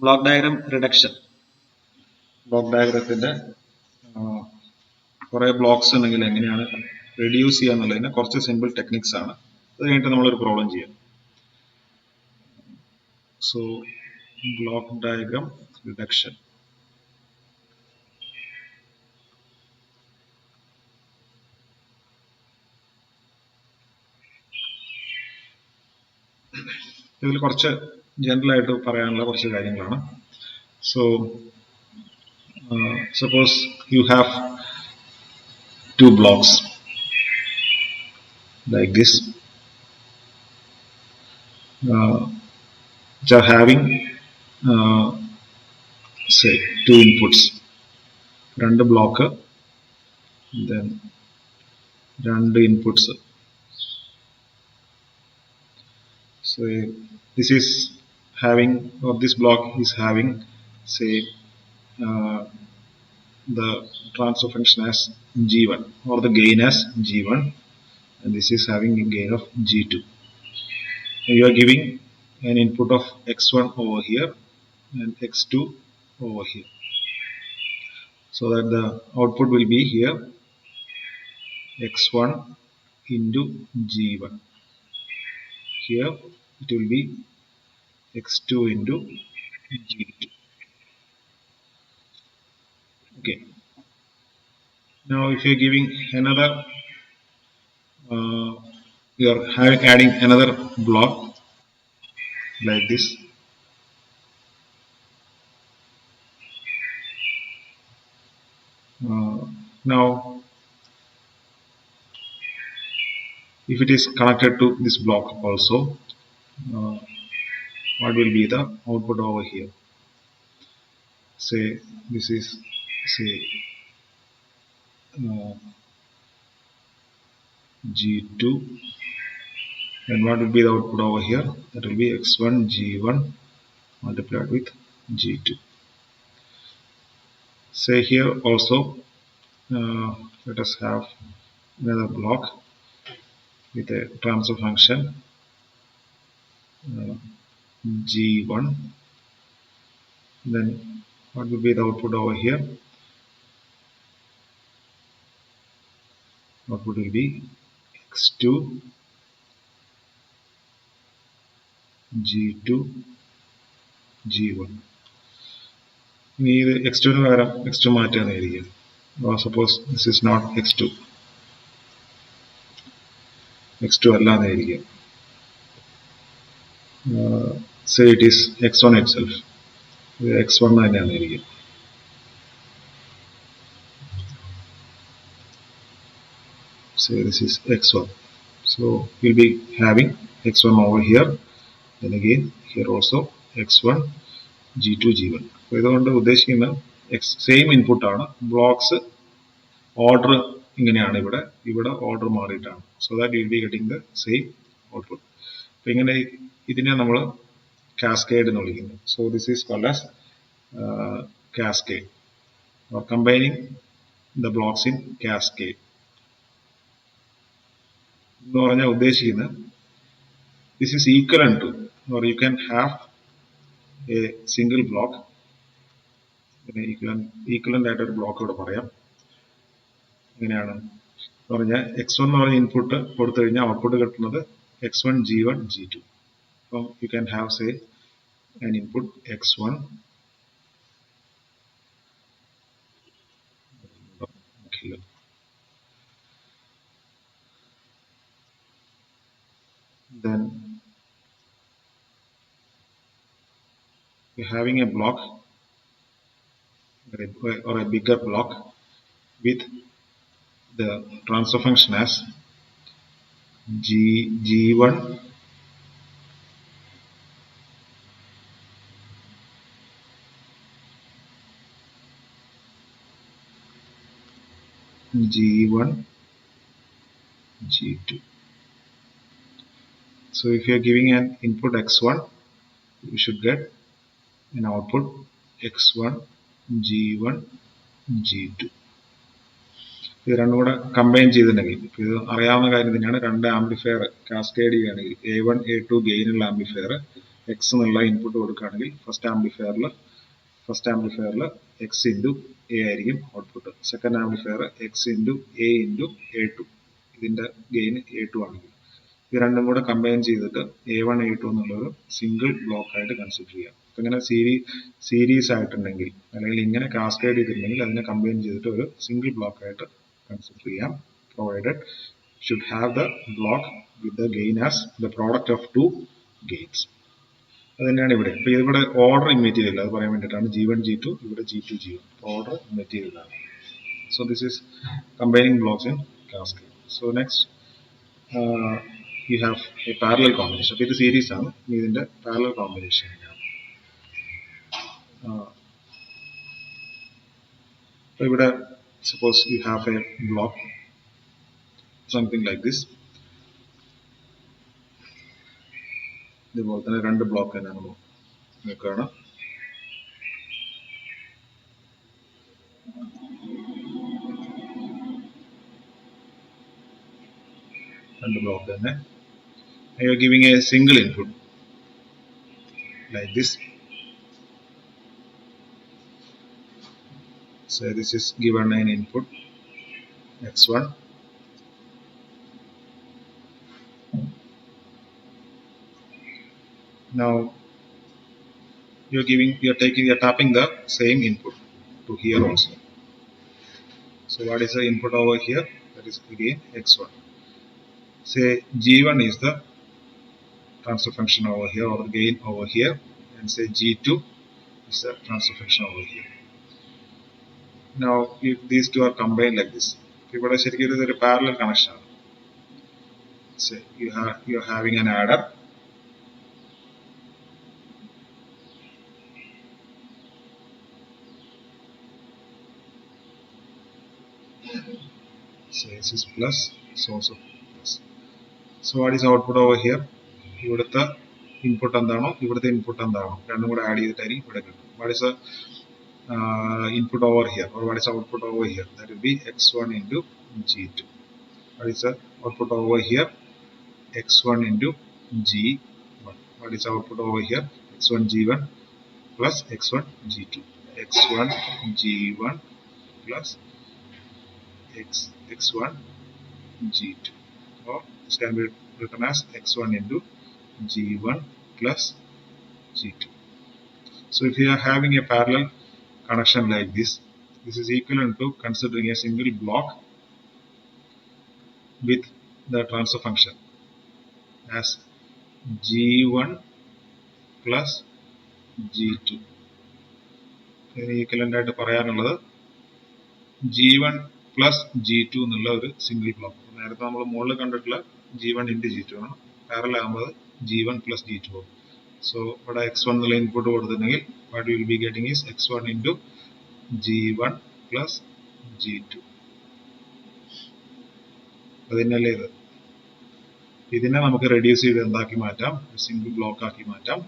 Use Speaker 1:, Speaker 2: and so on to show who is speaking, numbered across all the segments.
Speaker 1: block diagram reduction. Block diagram കുറെ blocks ഉണ്ടെങ്കിൽ എങ്ങനെയാണ് റെഡ്യൂസ് ചെയ്യുക എന്നുള്ളതിന് കുറച്ച് സിമ്പിൾ ടെക്നിക്സ് ആണ്. അത് കഴിഞ്ഞിട്ട് നമ്മളൊരു പ്രോബ്ലം ചെയ്യാം. So block diagram reduction. ഇതിൽ കുറച്ച് ജനറൽ ആയിട്ട് പറയാനുള്ള കുറച്ച് കാര്യങ്ങളാണ്. So suppose you have two blocks like this, which are having say two inputs, രണ്ട് ബ്ലോക്ക്, then രണ്ട് inputs. So this is having, or this block is having, say the transfer function as g1 or the gain as g1, and this is having a gain of g2. And you are giving an input of x1 over here and x2 over here, so that the output will be here x1 into g1. Here it will be x2 into g2. Okay. Now if you are giving another, you are adding another block like this. Now if it is connected to this block also, what will be the output over here? Say this is, say g2, and what will be the output over here? That will be x1 g1 multiplied with g2. Say here also, let us have another block with a transfer function g1, then what will be the output over here? Output will be x2 g2 g1. ഇനി ഇത് x2 ന് പകരം x2 മാറ്റുകയാണെന്നിരിക്കും. Suppose this is not x2 അല്ല എന്നായിരിക്കും. Say it is x1 itself. ഇത് x1 തന്നെയാണെന്നിരിക്കും. Say this is x1. So we'll be having x1 over here, then again here also x1 g2 g1. അപ്പോൾ ഇതുകൊണ്ട് ഉദ്ദേശിക്കുന്ന same input ആണ്. Blocks order ഇങ്ങനെയാണ്, ഇവിടെ order മാറിയിട്ടാണ്. So that you will be getting the same output. അപ്പോൾ ഇങ്ങനെ ഇതിനെ നമ്മൾ കാസ്കേഡ് എന്ന് വിളിക്കുന്നു. So this is called as cascade or combining the blocks in cascade എന്ന് പറഞ്ഞാൽ ഉദ്ദേശിക്കുന്നത് this is equivalent to, or you can have a single block, equivalent ആയിട്ട് ഒരു ബ്ലോക്ക് ഇവിടെ പറയാം. എങ്ങനെയാണ് എന്ന് പറഞ്ഞാൽ x1 എന്ന് പറഞ്ഞ ഇൻപുട്ട് കൊടുത്തു കഴിഞ്ഞാൽ ഔട്ട്പുട്ട് കിട്ടുന്നത് x1 g1 g2. അപ്പം you can have say an input x1 then you're having a block or a bigger block with the transfer function as g1 g1 g2. So if you are giving an input x1, you should get an output x1 g1 g2. ഇത് രണ്ടും കൂടെ combine ചെയ്തിട്ടുണ്ടെങ്കിൽ, ഇത് അറിയാവുന്ന കാര്യം തന്നെയാണ്, രണ്ട് amplifier cascade ചെയ്യുകയാണെങ്കിൽ A1 A2 ഗെയിനുള്ള ആംപ്ലിഫയർ എക്സ് എന്നുള്ള ഇൻപുട്ട് കൊടുക്കുകയാണെങ്കിൽ ഫസ്റ്റ് ആംപ്ലിഫയറിൽ എക്സ് ഇൻറ്റു എ ആയിരിക്കും output. Second amplifier X into A two, ഇതിൻ്റെ ഗെയിൻ A2 ആണെങ്കിൽ ഇത് രണ്ടും കൂടെ കമ്പൈൻ ചെയ്തിട്ട് A1 A2 എന്നുള്ളൊരു സിംഗിൾ ബ്ലോക്ക് ആയിട്ട് കൺസിഡർ ചെയ്യാം. അപ്പം ഇങ്ങനെ സീരീസ് ആയിട്ടുണ്ടെങ്കിൽ അല്ലെങ്കിൽ ഇങ്ങനെ കാസ്കേഡ് ചെയ്തിട്ടുണ്ടെങ്കിൽ അതിനെ കമ്പൈൻ ചെയ്തിട്ട് ഒരു സിംഗിൾ ബ്ലോക്ക് ആയിട്ട് കൺസിഡർ ചെയ്യാം. Provided should have the block with the gain as the product of two gains. അത് തന്നെയാണ് ഇവിടെ. ഇപ്പൊ ഇവിടെ ഓർഡർ ഇൻവൈറ്റ് ചെയ്തില്ല, അത് പറയാൻ വേണ്ടിയിട്ടാണ് G1 G2, ഇവിടെ G2 G1 ഓർഡർ ഇൻവൈറ്റ് ചെയ്തതാണ്. So this is combining blocks in cascade. So next you have a parallel combination. അപ്പോൾ ഇത് സീരീസ് ആണ്, ഇതിന്റെ പാരലൽ കോമ്പിനേഷൻ. അപ്പോൾ ഇവിടെ suppose you have a block something like this. ഇതുപോലെ തന്നെ രണ്ട് ബ്ലോക്ക് തന്നെ നമ്മൾ നോക്കുകയാണ്. രണ്ട് ബ്ലോക്ക് തന്നെ. You are giving a single input like this. So this is given an input x1. Now you are tapping the same input to here also. So what is the input over here? That is again x1. Say G1 is the transfer function over here or the gain over here, and say G2 is the transfer function over here. Now if these two are combined like this, ഇവിടെ ശരിക്കും ഇതൊരു parallel connection ആണ്. Say you are having an adder. So this is plus, so also plus. So what is output over here? ഇവിടുത്തെ input എന്താണോ ഇവിടുത്തെ input എന്താണോ രണ്ടും കൂടെ ആഡ് ചെയ്തിട്ടായിരിക്കും ഇവിടെ കിട്ടും. What is the input over here, or what is the output over here? That will be x1 into G2. What is the output over here? x1 into G1. What is the output over here? x1 G1 plus x1 G2. x1 G1 plus x1 G2, or this can be written as x1 into G1 plus G2. So if you are having a parallel connection like this, this is equivalent to considering a single block with the transfer function as G1 plus G2. Equivalent ആയിട്ട് പറയാനുള്ളത് G1 plus G2 എന്നുള്ള ഒരു single block. നേരത്തെ നമ്മൾ മുകളിൽ കണ്ടിട്ടുള്ള G1 into G2 ആണ്. Parallel ആകുമ്പോൾ G1 plus G2 ആവും. So ഇവിടെ x1 എന്നുള്ള ഇൻപുട്ട് കൊടുത്തിട്ടുണ്ടെങ്കിൽ what we will be getting is x1 into G1 plus G2. അതിനല്ലേ ഇത്. ഇതിനെ നമുക്ക് റെഡ്യൂസ് ചെയ്ത് എന്താക്കി മാറ്റാം, സിംഗിൾ ബ്ലോക്ക് ആക്കി മാറ്റാം.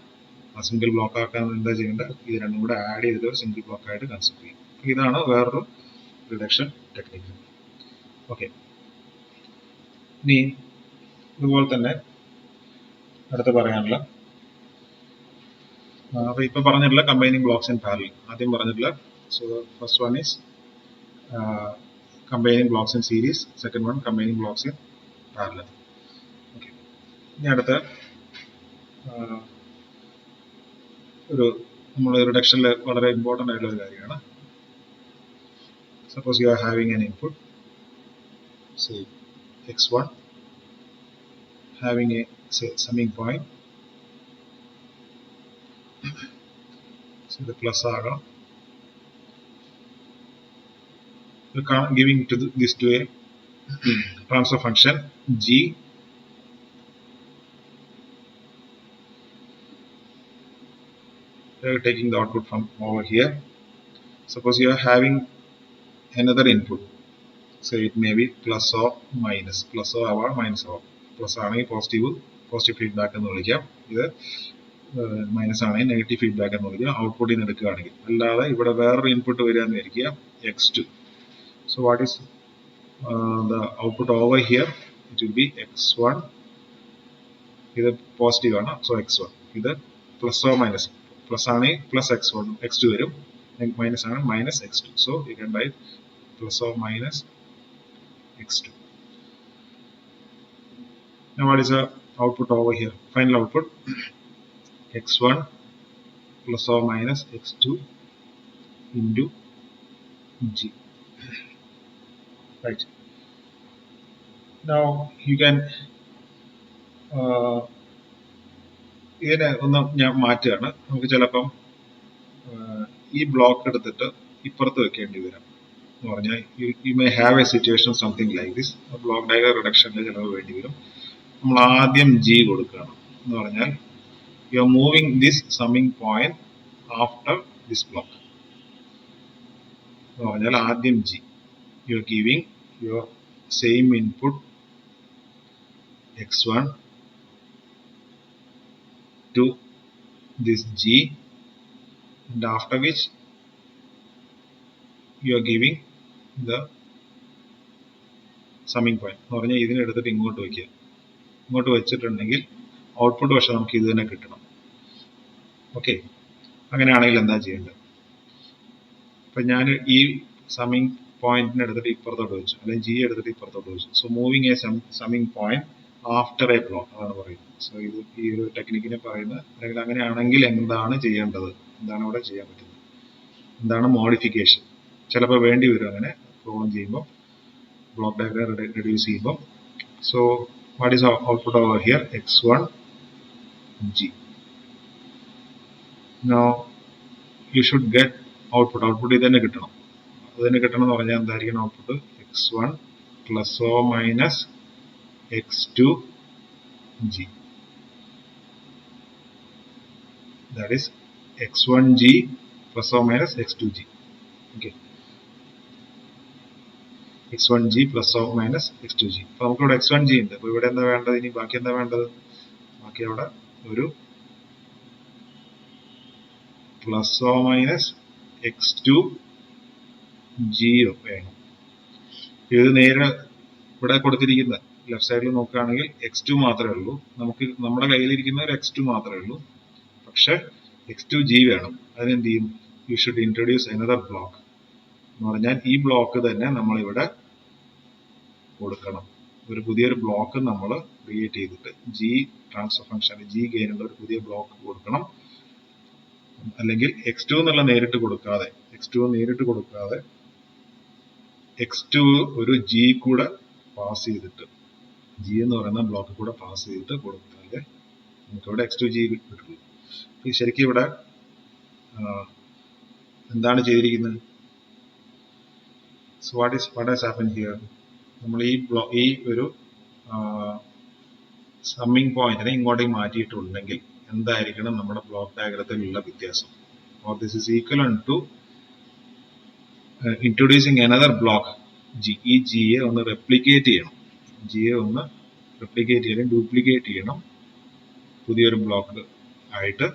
Speaker 1: ആ സിംഗിൾ ബ്ലോക്ക് ആക്കാൻ എന്താ ചെയ്യേണ്ടത്, ഇത് രണ്ടും കൂടെ ആഡ് ചെയ്തിട്ട് ഒരു സിംഗിൾ ബ്ലോക്ക് ആയിട്ട് കൺസിഡർ ചെയ്യും. ഇതാണ് വേറൊരു റിഡക്ഷൻ ടെക്നിക്ക്. ഓക്കെ, ഇനി ഇതുപോലെ തന്നെ അടുത്ത് പറയാനുള്ള അപ്പോൾ ഇപ്പം പറഞ്ഞിട്ടുള്ള കമ്പൈനിങ് ബ്ലോക്സ് ഇൻ പാരലൽ. ആദ്യം പറഞ്ഞിട്ടുള്ള so first one is combining blocks in series, second one combining blocks in parallel. Okay, ഇനി അടുത്ത ഒരു നമ്മൾ റിഡക്ഷനിൽ വളരെ ഇമ്പോർട്ടൻ്റ് ആയിട്ടുള്ള ഒരു കാര്യമാണ്. Suppose you are having an input, say x1, having a say summing point, so the plus ആകാം. You are giving to this to a transfer function G. You are taking the output from over here. Suppose you are having another input, so it may be plus or minus, plus or minus or. Plus ആണെങ്കിൽ positive feedback എന്ന് വിളിക്കാം, ഇത് minus ആണെങ്കിൽ negative feedback എന്ന് വിളിക്കാം ഔട്ട്പുട്ടിൽ നിന്ന് എടുക്കുകയാണെങ്കിൽ. അല്ലാതെ ഇവിടെ വേറൊരു ഇൻപുട്ട് വരിക എന്ന് വിചാരിക്കുക x2. So what is the output over here? It will be x1. ഇത് പോസിറ്റീവ് ആണ്, സോ x1. ഇത് പ്ലസ് ഓർ മൈനസ്. പ്ലസ് ആണെങ്കിൽ പ്ലസ് x2 വരും, മൈനസ് ആണ് minus x2. So you can write plus or minus x2. Now what is the output over here? Final output x1 plus or minus x2 into g. Right. Now you can ഇതിനെ ഒന്ന് ഞാൻ മാറ്റുകയാണ്. നമുക്ക് ചിലപ്പം ഈ block എടുത്തിട്ട് ഇപ്പുറത്ത് വെക്കേണ്ടി വരും എന്ന് പറഞ്ഞാൽ you may have a situation something like this. Block diagram റിഡക്ഷനിൽ ചിലവ് വേണ്ടി വരും. നമ്മൾ ആദ്യം ജി കൊടുക്കുകയാണ് എന്ന് പറഞ്ഞാൽ you are moving this summing point after this block എന്ന് പറഞ്ഞാൽ ആദ്യം G. You are giving your same input x1 to this g, and after which you are giving the summing point എന്ന് പറഞ്ഞാൽ ഇതിനെ എടുത്തിട്ട് ഇങ്ങോട്ട് വയ്ക്കുക. ഇങ്ങോട്ട് വെച്ചിട്ടുണ്ടെങ്കിൽ ഔട്ട്പുട്ട് പക്ഷെ നമുക്ക് ഇത് തന്നെ കിട്ടണം. ഓക്കെ, അങ്ങനെയാണെങ്കിൽ എന്താ ചെയ്യേണ്ടത്? ഇപ്പം ഞാൻ ഈ സമ്മിങ് പോയിന്റിനെ എടുത്തിട്ട് ഇപ്പുറത്തോട്ട് വെച്ചു, അല്ലെങ്കിൽ ജി എടുത്തിട്ട് ഇപ്പുറത്തോട്ട് വെച്ചു. So moving a summing point after a block അതാണ് പറയുന്നത്. സോ ഇത് ഈ ഒരു ടെക്നിക്കിനെ പറയുന്നത്. അല്ലെങ്കിൽ അങ്ങനെയാണെങ്കിൽ എന്താണ് ചെയ്യേണ്ടത്, എന്താണ് ഇവിടെ ചെയ്യാൻ പറ്റുന്നത്, എന്താണ് മോഡിഫിക്കേഷൻ. ചിലപ്പോൾ വേണ്ടി വരും അങ്ങനെ പ്രോബ്ലം ചെയ്യുമ്പോൾ, ബ്ലോക്ക് ഡയഗ്രം റെഡ്യൂസ് ചെയ്യുമ്പോൾ. So what is output over here? x1 g. Now you should get output ഇത് തന്നെ കിട്ടണം. അത് തന്നെ കിട്ടണം എന്ന് പറഞ്ഞാൽ എന്തായിരിക്കണം output? x1 plus or minus x2 g. That is x1 g plus or minus x2 g. Okay, x1 g plus or minus x2 g. അപ്പോൾ നമുക്ക് ഇവിടെ x1 g ഉണ്ട്. അപ്പോൾ ഇവിടെ എന്താ വേണ്ടത്? ഇനി ബാക്കി എന്താ വേണ്ടത്? ബാക്കി അവിടെ ഒരു plus or minus x2 g വേണം. ഇത് നേരെ ഇവിടെ കൊടുത്തിരിക്കുന്ന ലെഫ്റ്റ് സൈഡിൽ നോക്കുകയാണെങ്കിൽ x2 മാത്രമേ ഉള്ളൂ. നമുക്ക് നമ്മുടെ കയ്യിലിരിക്കുന്ന ഒരു x2 മാത്രമേ ഉള്ളൂ. പക്ഷെ x2 g വേണം. അതിനെന്ത് ചെയ്യും? You should introduce another block എന്ന് പറഞ്ഞാൽ ഈ ബ്ലോക്ക് തന്നെ നമ്മൾ ഇവിടെ കൊടുക്കണം. ഒരു പുതിയൊരു ബ്ലോക്ക് നമ്മൾ ക്രിയേറ്റ് ചെയ്തിട്ട് ജി ട്രാൻസ്ഫർ ഫംഗ്ഷൻ ജി ഗെയിനുള്ള ഒരു പുതിയ ബ്ലോക്ക് കൊടുക്കണം. അല്ലെങ്കിൽ x2 എന്നുള്ള നേരിട്ട് കൊടുക്കാതെ x2 ഒരു ജി കൂടെ പാസ് ചെയ്തിട്ട്, ജി എന്ന് പറയുന്ന ബ്ലോക്ക് കൂടെ പാസ് ചെയ്തിട്ട് കൊടുത്താലേ നമുക്കിവിടെ x2 g കിട്ടുള്ളൂ. ശരിക്കും ഇവിടെ എന്താണ് ചെയ്തിരിക്കുന്നത്? So what has happen here? നമ്മൾ ഈ ഒരു സമ്മിങ് പോയിന്റിനെ ഇങ്ങോട്ടേക്ക് മാറ്റിയിട്ടുണ്ടെങ്കിൽ എന്തായിരിക്കണം നമ്മുടെ ബ്ലോക്ക് ഡയഗ്രത്തിലുള്ള വ്യത്യാസം? Or this is equal to introducing another block G. ഈ ജിയെ ഒന്ന് റെപ്ലിക്കേറ്റ് ചെയ്യണം, ഡ്യൂപ്ലിക്കേറ്റ് ചെയ്യണം പുതിയൊരു ബ്ലോക്ക് ആയിട്ട്.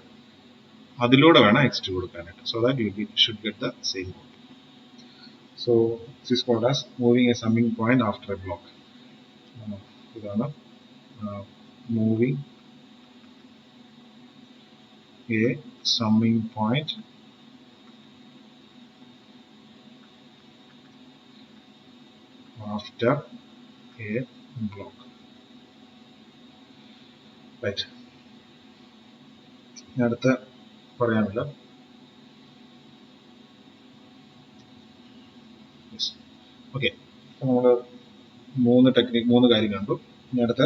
Speaker 1: അതിലൂടെ വേണം x2 കൊടുക്കാനായിട്ട്. So that you should get the same output. So this is called as moving a summing point after a block. ഇതാണ് moving a summing point after a block. Right. അടുത്ത പറയാനില്ല. Okay, നമ്മൾ മൂന്ന് കാര്യം കണ്ടു. ഇനി അടുത്ത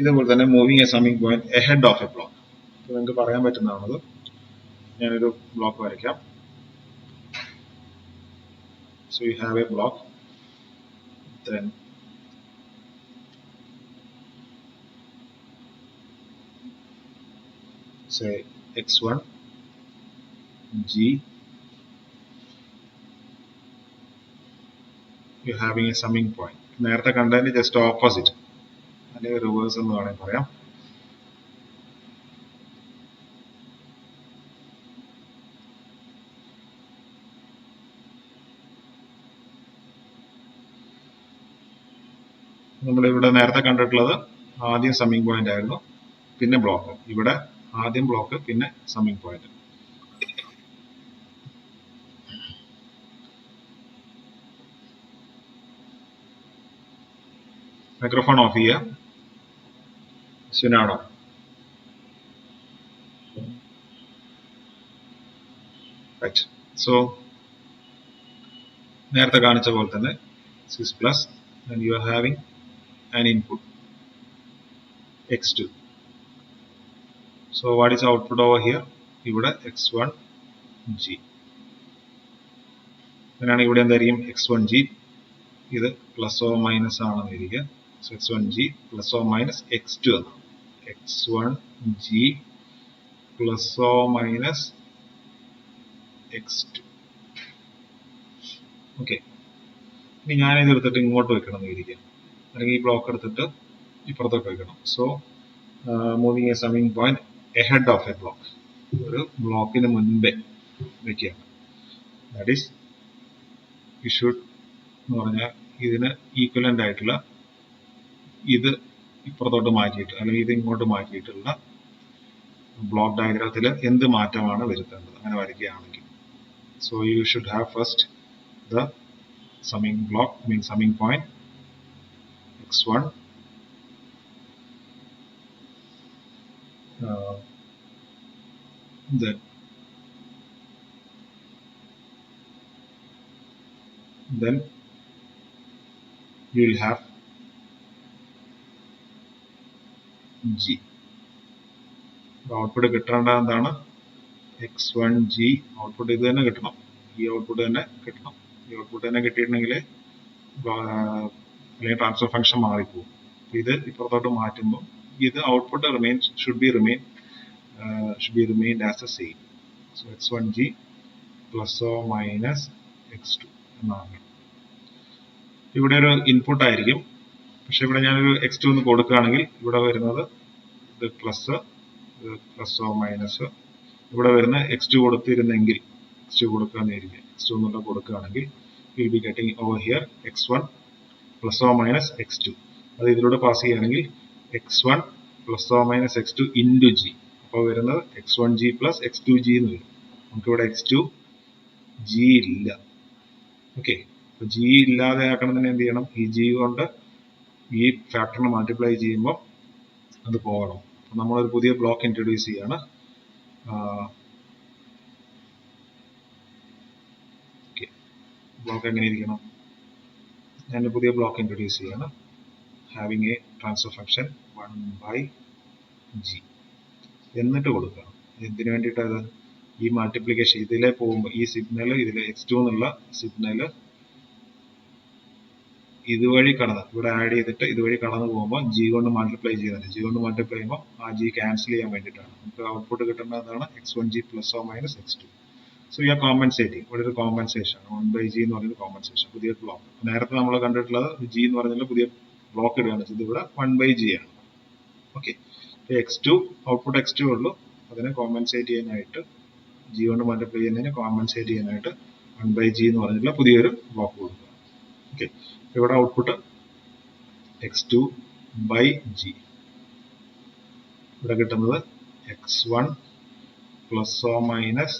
Speaker 1: ഇതേപോലെ തന്നെ moving a summing point ahead of A block. നിങ്ങൾക്ക് പറയാൻ പറ്റുന്നതാണത്. ഞാനൊരു ബ്ലോക്ക് വരയ്ക്കാം. So you have A block, then say x1 g, you having a summing point. നേരത്തെ കണ്ടതിന് ജസ്റ്റ് ഓപ്പോസിറ്റ് അല്ലെങ്കിൽ റിവേഴ്സ് എന്ന് വേണമെങ്കിൽ പറയാം. നമ്മളിവിടെ നേരത്തെ കണ്ടിട്ടുള്ളത് ആദ്യം സമ്മിങ് പോയിന്റ് ആയിരുന്നു, പിന്നെ ബ്ലോക്ക്. ഇവിടെ ആദ്യം ബ്ലോക്ക് പിന്നെ സമ്മിങ് പോയിന്റ്. മൈക്രോഫോൺ ഓഫ് ചെയ്യുക. ശരിയാണോ? റൈറ്റ്. സോ നേരത്തെ കാണിച്ച പോലെ തന്നെ sys plus and you are having an input x2. So what is output over here? ഇവിടെ x1g. അങ്ങനെയാണ് ഇവിടെ എന്തായിരിക്കും x1g, ഇത് പ്ലസ് ഓർ മൈനസ് ആണെന്ന് ഇരിക്കുക. So x1g plus or minus x2 എന്നാണ്. x1g plus or minus x2. Okay, ഇനി ഞാനിത് എടുത്തിട്ട് ഇങ്ങോട്ട് വെക്കണം എന്ന് ഇരിക്കുക, അല്ലെങ്കിൽ ഈ ബ്ലോക്ക് എടുത്തിട്ട് ഇപ്പുറത്തോട്ട് വെക്കണം. So moving a summing point ahead of A block, ഒരു ബ്ലോക്കിന് മുൻപേ വെക്കുകയാണ്. ദാറ്റ് ഈസ് യു ഷുഡ് എന്ന് പറഞ്ഞാൽ ഇതിന് ഈക്വലന്റ് ആയിട്ടുള്ള ഇത് ഇപ്പുറത്തോട്ട് മാറ്റിയിട്ട് അല്ലെങ്കിൽ ഇത് ഇങ്ങോട്ട് മാറ്റിയിട്ടുള്ള ബ്ലോക്ക് ഡയഗ്രത്തിൽ എന്ത് മാറ്റമാണ് വരുത്തേണ്ടത് അങ്ങനെ വരയ്ക്കുകയാണെങ്കിൽ. So you should have first the summing block, means summing point x1, then you will have g. Output കിട്ടേണ്ട എന്താണ്? x1g ഔട്ട്പുട്ട് ഇത് തന്നെ കിട്ടണം, ഈ ഔട്ട്പുട്ട് തന്നെ കിട്ടണം. ഈ ഔട്ട്പുട്ട് തന്നെ കിട്ടിയിട്ടുണ്ടെങ്കിൽ അല്ലെങ്കിൽ ട്രാൻസ്ഫർ ഫംഗ്ഷൻ മാറിപ്പോകും. ഇത് ഇപ്പുറത്തോട്ട് മാറ്റുമ്പോൾ ഇത് output should be remained as A same. So x1g plus or minus x2 എന്നാണ്. ഇവിടെ ഒരു ഇൻപുട്ട് ആയിരിക്കും, പക്ഷെ ഇവിടെ ഞാനൊരു x2 എന്ന് കൊടുക്കുകയാണെങ്കിൽ ഇവിടെ വരുന്നത് ഇത് പ്ലസ്, ഇത് പ്ലസ് ഓർ മൈനസ്. ഇവിടെ വരുന്ന x2 കൊടുത്തിരുന്നെങ്കിൽ x2 കൊടുക്കുകയാണെങ്കിൽ x2 എന്നുള്ള കൊടുക്കുകയാണെങ്കിൽ we'll be getting over here x1 plus or minus x2. അത് ഇതിലൂടെ പാസ് ചെയ്യുകയാണെങ്കിൽ x1 plus or minus x2 into g. അപ്പോൾ വരുന്നത് x1g plus x2g എന്ന് വരും. നമുക്കിവിടെ x2 g ഇല്ല. ഓക്കെ, അപ്പോൾ g ഇല്ലാതെ ആക്കണമെന്ന് എന്ത് ചെയ്യണം? ഈ g കൊണ്ട് ഈ ഫാക്ടറിനെ മൾട്ടിപ്ലൈ ചെയ്യുമ്പോൾ അത് പോകണം. അപ്പോൾ നമ്മളൊരു പുതിയ ബ്ലോക്ക് ഇൻട്രൊഡ്യൂസ് ചെയ്യാണ്. ബ്ലോക്ക് എങ്ങനെ ഇരിക്കണം? ഞാൻ പുതിയ ബ്ലോക്ക് ഇൻട്രൊഡ്യൂസ് ചെയ്യാണ്. Having A transfer function 1/g എന്നിട്ട് കൊടുക്കണം. എന്തിനു വേണ്ടിയിട്ടത്? ഈ മൾട്ടിപ്ലിക്കേഷൻ ഇതിലെ പോകുമ്പോൾ ഈ സിഗ്നൽ ഇതിലെ x2 എന്നുള്ള സിഗ്നൽ ഇതുവഴി കടന്ന് ഇവിടെ ആഡ് ചെയ്തിട്ട് ഇതുവഴി കടന്നു പോകുമ്പോൾ g കൊണ്ട് മൾട്ടിപ്ലൈ ചെയ്യുന്നുണ്ട്. g കൊണ്ട് മൾട്ടിപ്ലൈ ചെയ്യുമ്പോൾ ആ g ക്യാൻസൽ ചെയ്യാൻ വേണ്ടിയിട്ടാണ്. നമുക്ക് ഔട്ട്പുട്ട് കിട്ടുന്നത് എന്താണ്? x1g plus or minus x2. So you R compensating. ഇവിടെ ഒരു കോമ്പൻസേഷൻ 1/g എന്ന് പറയുന്നത് കോമ്പൻസേഷൻ, പുതിയ ബ്ലോക്ക്. നേരത്തെ നമ്മൾ കണ്ടിട്ടുള്ളത് g എന്ന് പറഞ്ഞാൽ പുതിയ ബ്ലോക്ക് ഇടുകയാണ് ചെയ്തത്. ഇവിടെ 1/g ആണ്. ഓക്കെ, x2 ഔട്ട്പുട്ട് x2 ഉള്ളൂ, അതിനെ കോമ്പൻസേറ്റ് ചെയ്യാനായിട്ട് g കൊണ്ട് മൾട്ടിപ്ലൈ ചെയ്യുന്നതിന് കോമ്പൻസേറ്റ് ചെയ്യാനായിട്ട് 1/g എന്ന് പറഞ്ഞിട്ടുള്ള പുതിയൊരു ബ്ലോക്ക് കൊടുക്കുക. ഓക്കെ, ഇവിടെ ഔട്ട്പുട്ട് x2/g. ഇവിടെ കിട്ടുന്നത് x1 plus or minus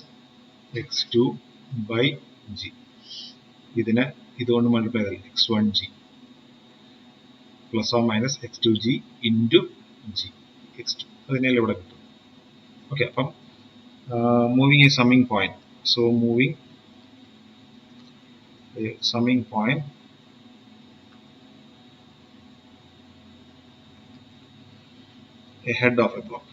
Speaker 1: x2/g. ഇതിനെ ഇതുകൊണ്ട് മൾട്ടിപ്ലൈ ചെയ്താൽ x1g plus or minus x2g into g x2. അതിനെല്ലാം ഇവിടെ കിട്ടും. ഓക്കെ, അപ്പം moving a summing point. So moving a summing point ahead of a block.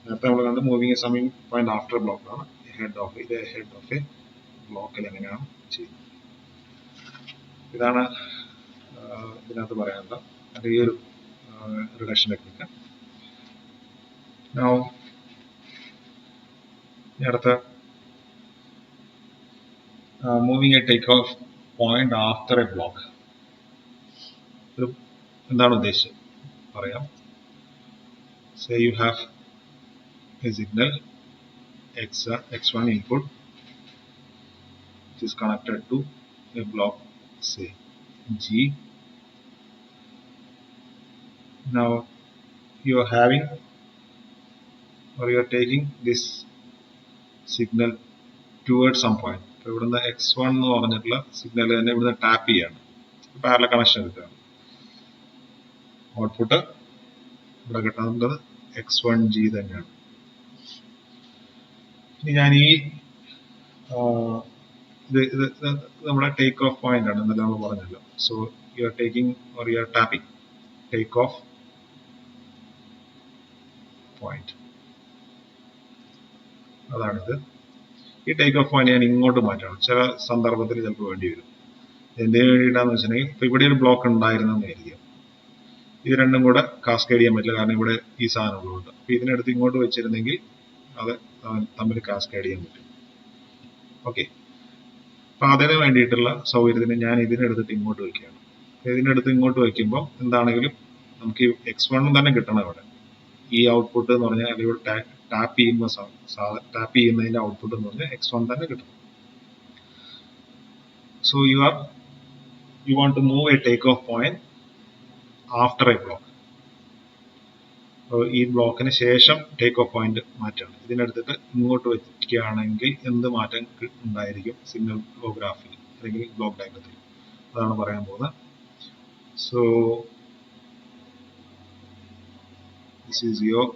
Speaker 1: നേരത്തെ നമ്മൾ കണ്ട് moving a summing point after block ആണ്. ഹെഡ് ഓഫ് ഇത് ഹെഡ് ഓഫ് എ ബ്ലോക്കിൽ എങ്ങനെയാണ് ചെയ്യുന്നത്? ഇതാണ് ഇതിനകത്ത് പറയാനുള്ള ഈ ഒരു റിഡക്ഷൻ ടെക്നിക്ക്. അടുത്ത moving A take off point after a block. എന്താണ് ഉദ്ദേശിച്ചത് പറയാം. Say you have a signal x1 input which is connected to a block, say g. Now you are having or you are taking this signal towards some point. അപ്പോൾ ഇവിടുന്ന് x1 എന്ന് പറഞ്ഞിട്ടുള്ള signal തന്നെ ഇവിടുന്ന് tap ചെയ്യാണ്, parallel connection എടുക്കുകയാണ്. Output ഇവിടെ കിട്ടുന്നത് x1G തന്നെയാണ്. ഇനി ഞാൻ ഈ ഇത് നമ്മുടെ ടേക്ക് ഓഫ് പോയിന്റ് ആണ്, ഇന്നലെ നമ്മൾ പറഞ്ഞല്ലോ. So you are taking or you are tapping take off point, അതാണിത്. ഈ ടേക്ക് ഓഫ് പോയിന്റ് ഞാൻ ഇങ്ങോട്ട് മാറ്റണം, ചില സന്ദർഭത്തിൽ ചിലപ്പോൾ വേണ്ടി വരും. എന്തിനു വേണ്ടിയിട്ടാന്ന് വെച്ചിട്ടുണ്ടെങ്കിൽ ഇപ്പൊ ഇവിടെ ഒരു ബ്ലോക്ക് ഉണ്ടായിരുന്നെന്ന് വിചാരിക്കുക, ഇത് രണ്ടും കൂടെ കാസ്കേഡ് ചെയ്യാൻ പറ്റില്ല, കാരണം ഇവിടെ ഈ സാധനം ഉള്ളതുകൊണ്ട്. അപ്പൊ ഇതിനടുത്ത് ഇങ്ങോട്ട് വെച്ചിരുന്നെങ്കിൽ അത് തമ്മിൽ കാസ്കേഡ് ചെയ്യാൻ പറ്റും. ഓക്കെ, അപ്പൊ അതിന് വേണ്ടിയിട്ടുള്ള സൗകര്യത്തിന് ഞാൻ ഇതിനെടുത്തിട്ട് ഇങ്ങോട്ട് വയ്ക്കുകയാണ്. ഇതിനടുത്ത് ഇങ്ങോട്ട് വയ്ക്കുമ്പോൾ എന്താണെങ്കിലും നമുക്ക് x1 തന്നെ കിട്ടണം ഇവിടെ. ഈ ഔട്ട്പുട്ട് എന്ന് പറഞ്ഞാൽ അല്ലെങ്കിൽ ഇവിടെ ടാപ്പ് ചെയ്യുന്നതിന്റെ ഔട്ട്പുട്ട് എന്ന് പറഞ്ഞാൽ x1 തന്നെ കിട്ടണം. So you want to move a takeoff point after a block. ഈ ബ്ലോക്കിന് ശേഷം ടേക്ക് ഓഫ് പോയിന്റ് മാറ്റാണ്. ഇതിനടുത്തിട്ട് ഇങ്ങോട്ട് വയ്ക്കുകയാണെങ്കിൽ എന്ത് മാറ്റം ഉണ്ടായിരിക്കും സിഗ്നൽ ഫ്ലോ ഗ്രാഫിൽ അല്ലെങ്കിൽ ബ്ലോക്ക് ഡയഗ്രത്തിൽ, അതാണ് പറയാൻ പോകുന്നത്. So this is your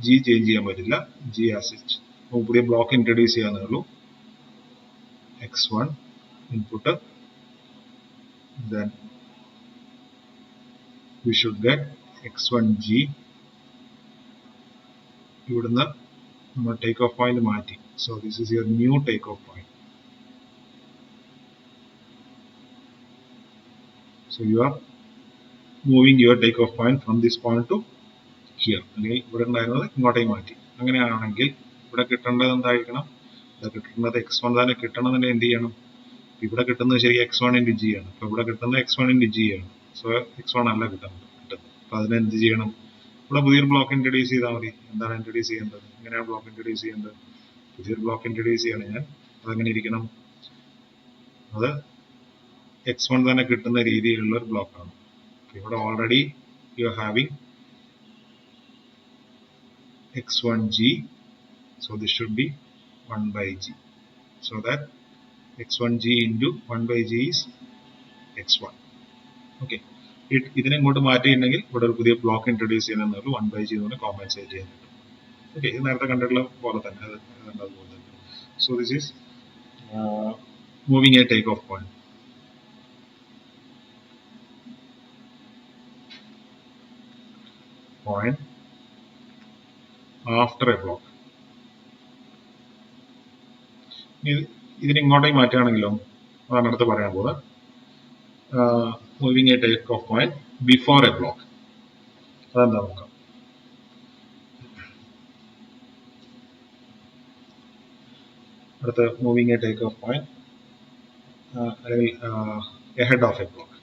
Speaker 1: G change ചെയ്യാൻ പറ്റില്ല, G ആസ് ഇറ്റ്. നമുക്ക് പുതിയ ബ്ലോക്ക് ഇൻട്രൊഡ്യൂസ് ചെയ്യാന്നേ ഉള്ളൂ. x1 input, then we should get x1G. ഇവിടുന്ന് നമ്മൾ ടേക്ക് ഓഫ് പോയിന്റ് മാറ്റി. So this is your new take off point. So you are moving your take off point from this point two here, അല്ലെങ്കിൽ ഇവിടെ ഉണ്ടായിരുന്നത് ഇങ്ങോട്ടേക്ക് മാറ്റി. അങ്ങനെയാണെങ്കിൽ ഇവിടെ കിട്ടേണ്ടത് എന്തായിരിക്കണം? ഇവിടെ കിട്ടേണ്ടത് x1 തന്നെ കിട്ടണമെന്നുണ്ടെങ്കിൽ എന്ത് ചെയ്യണം? ഇവിടെ കിട്ടുന്നത് ശരി x1 × G ആണ്. അപ്പൊ ഇവിടെ കിട്ടുന്നത് x1 × G ആണ്. സോ x1 അല്ല കിട്ടുന്നത്. അപ്പൊ അതിനെന്ത് ചെയ്യണം? ഇവിടെ പുതിയൊരു ബ്ലോക്ക് ഇൻട്രൊഡ്യൂസ് ചെയ്താൽ മതി. എന്താണ് ഇൻട്രൊഡ്യൂസ് ചെയ്യേണ്ടത്? എങ്ങനെയാണ് ബ്ലോക്ക് ഇൻട്രൊഡ്യൂസ് ചെയ്യേണ്ടത്? പുതിയൊരു ബ്ലോക്ക് ഇൻട്രൊഡ്യൂസ് ചെയ്യണം ഞാൻ. അതെങ്ങനെ ഇരിക്കണം? അത് x1 തന്നെ കിട്ടുന്ന രീതിയിലുള്ള ഒരു ബ്ലോക്കാണ്. ഇവിടെ already you are having x1G, so this should be 1/G, so that x1G into 1/G is x1. Okay, ഇതിനെ ഇങ്ങോട്ട് മാറ്റിയിട്ടുണ്ടെങ്കിൽ ഇവിടെ ഒരു പുതിയ ബ്ലോക്ക് ഇൻട്രൊഡ്യൂസ് ചെയ്യുന്നതെന്നുള്ളൂ 1/G എന്ന് കോമ്പൻസേറ്റ് ചെയ്യാനായിട്ട്. ഓക്കെ, ഇത് നേരത്തെ കണ്ടിട്ടുള്ള പോലെ തന്നെ അതുപോലെ തന്നെ. So this is moving A take off point. After a block. ഇതിന് ഇങ്ങോട്ടേക്ക് മാറ്റുകയാണെങ്കിലോ, അതാണ് അടുത്ത് പറയാൻ പോകുന്നത്. Moving A take off point before A block, അതെന്താ നോക്കാം. അടുത്ത് moving A take off point അല്ലെങ്കിൽ എഹെഡ് ഓഫ് എ ബ്ലോക്ക്.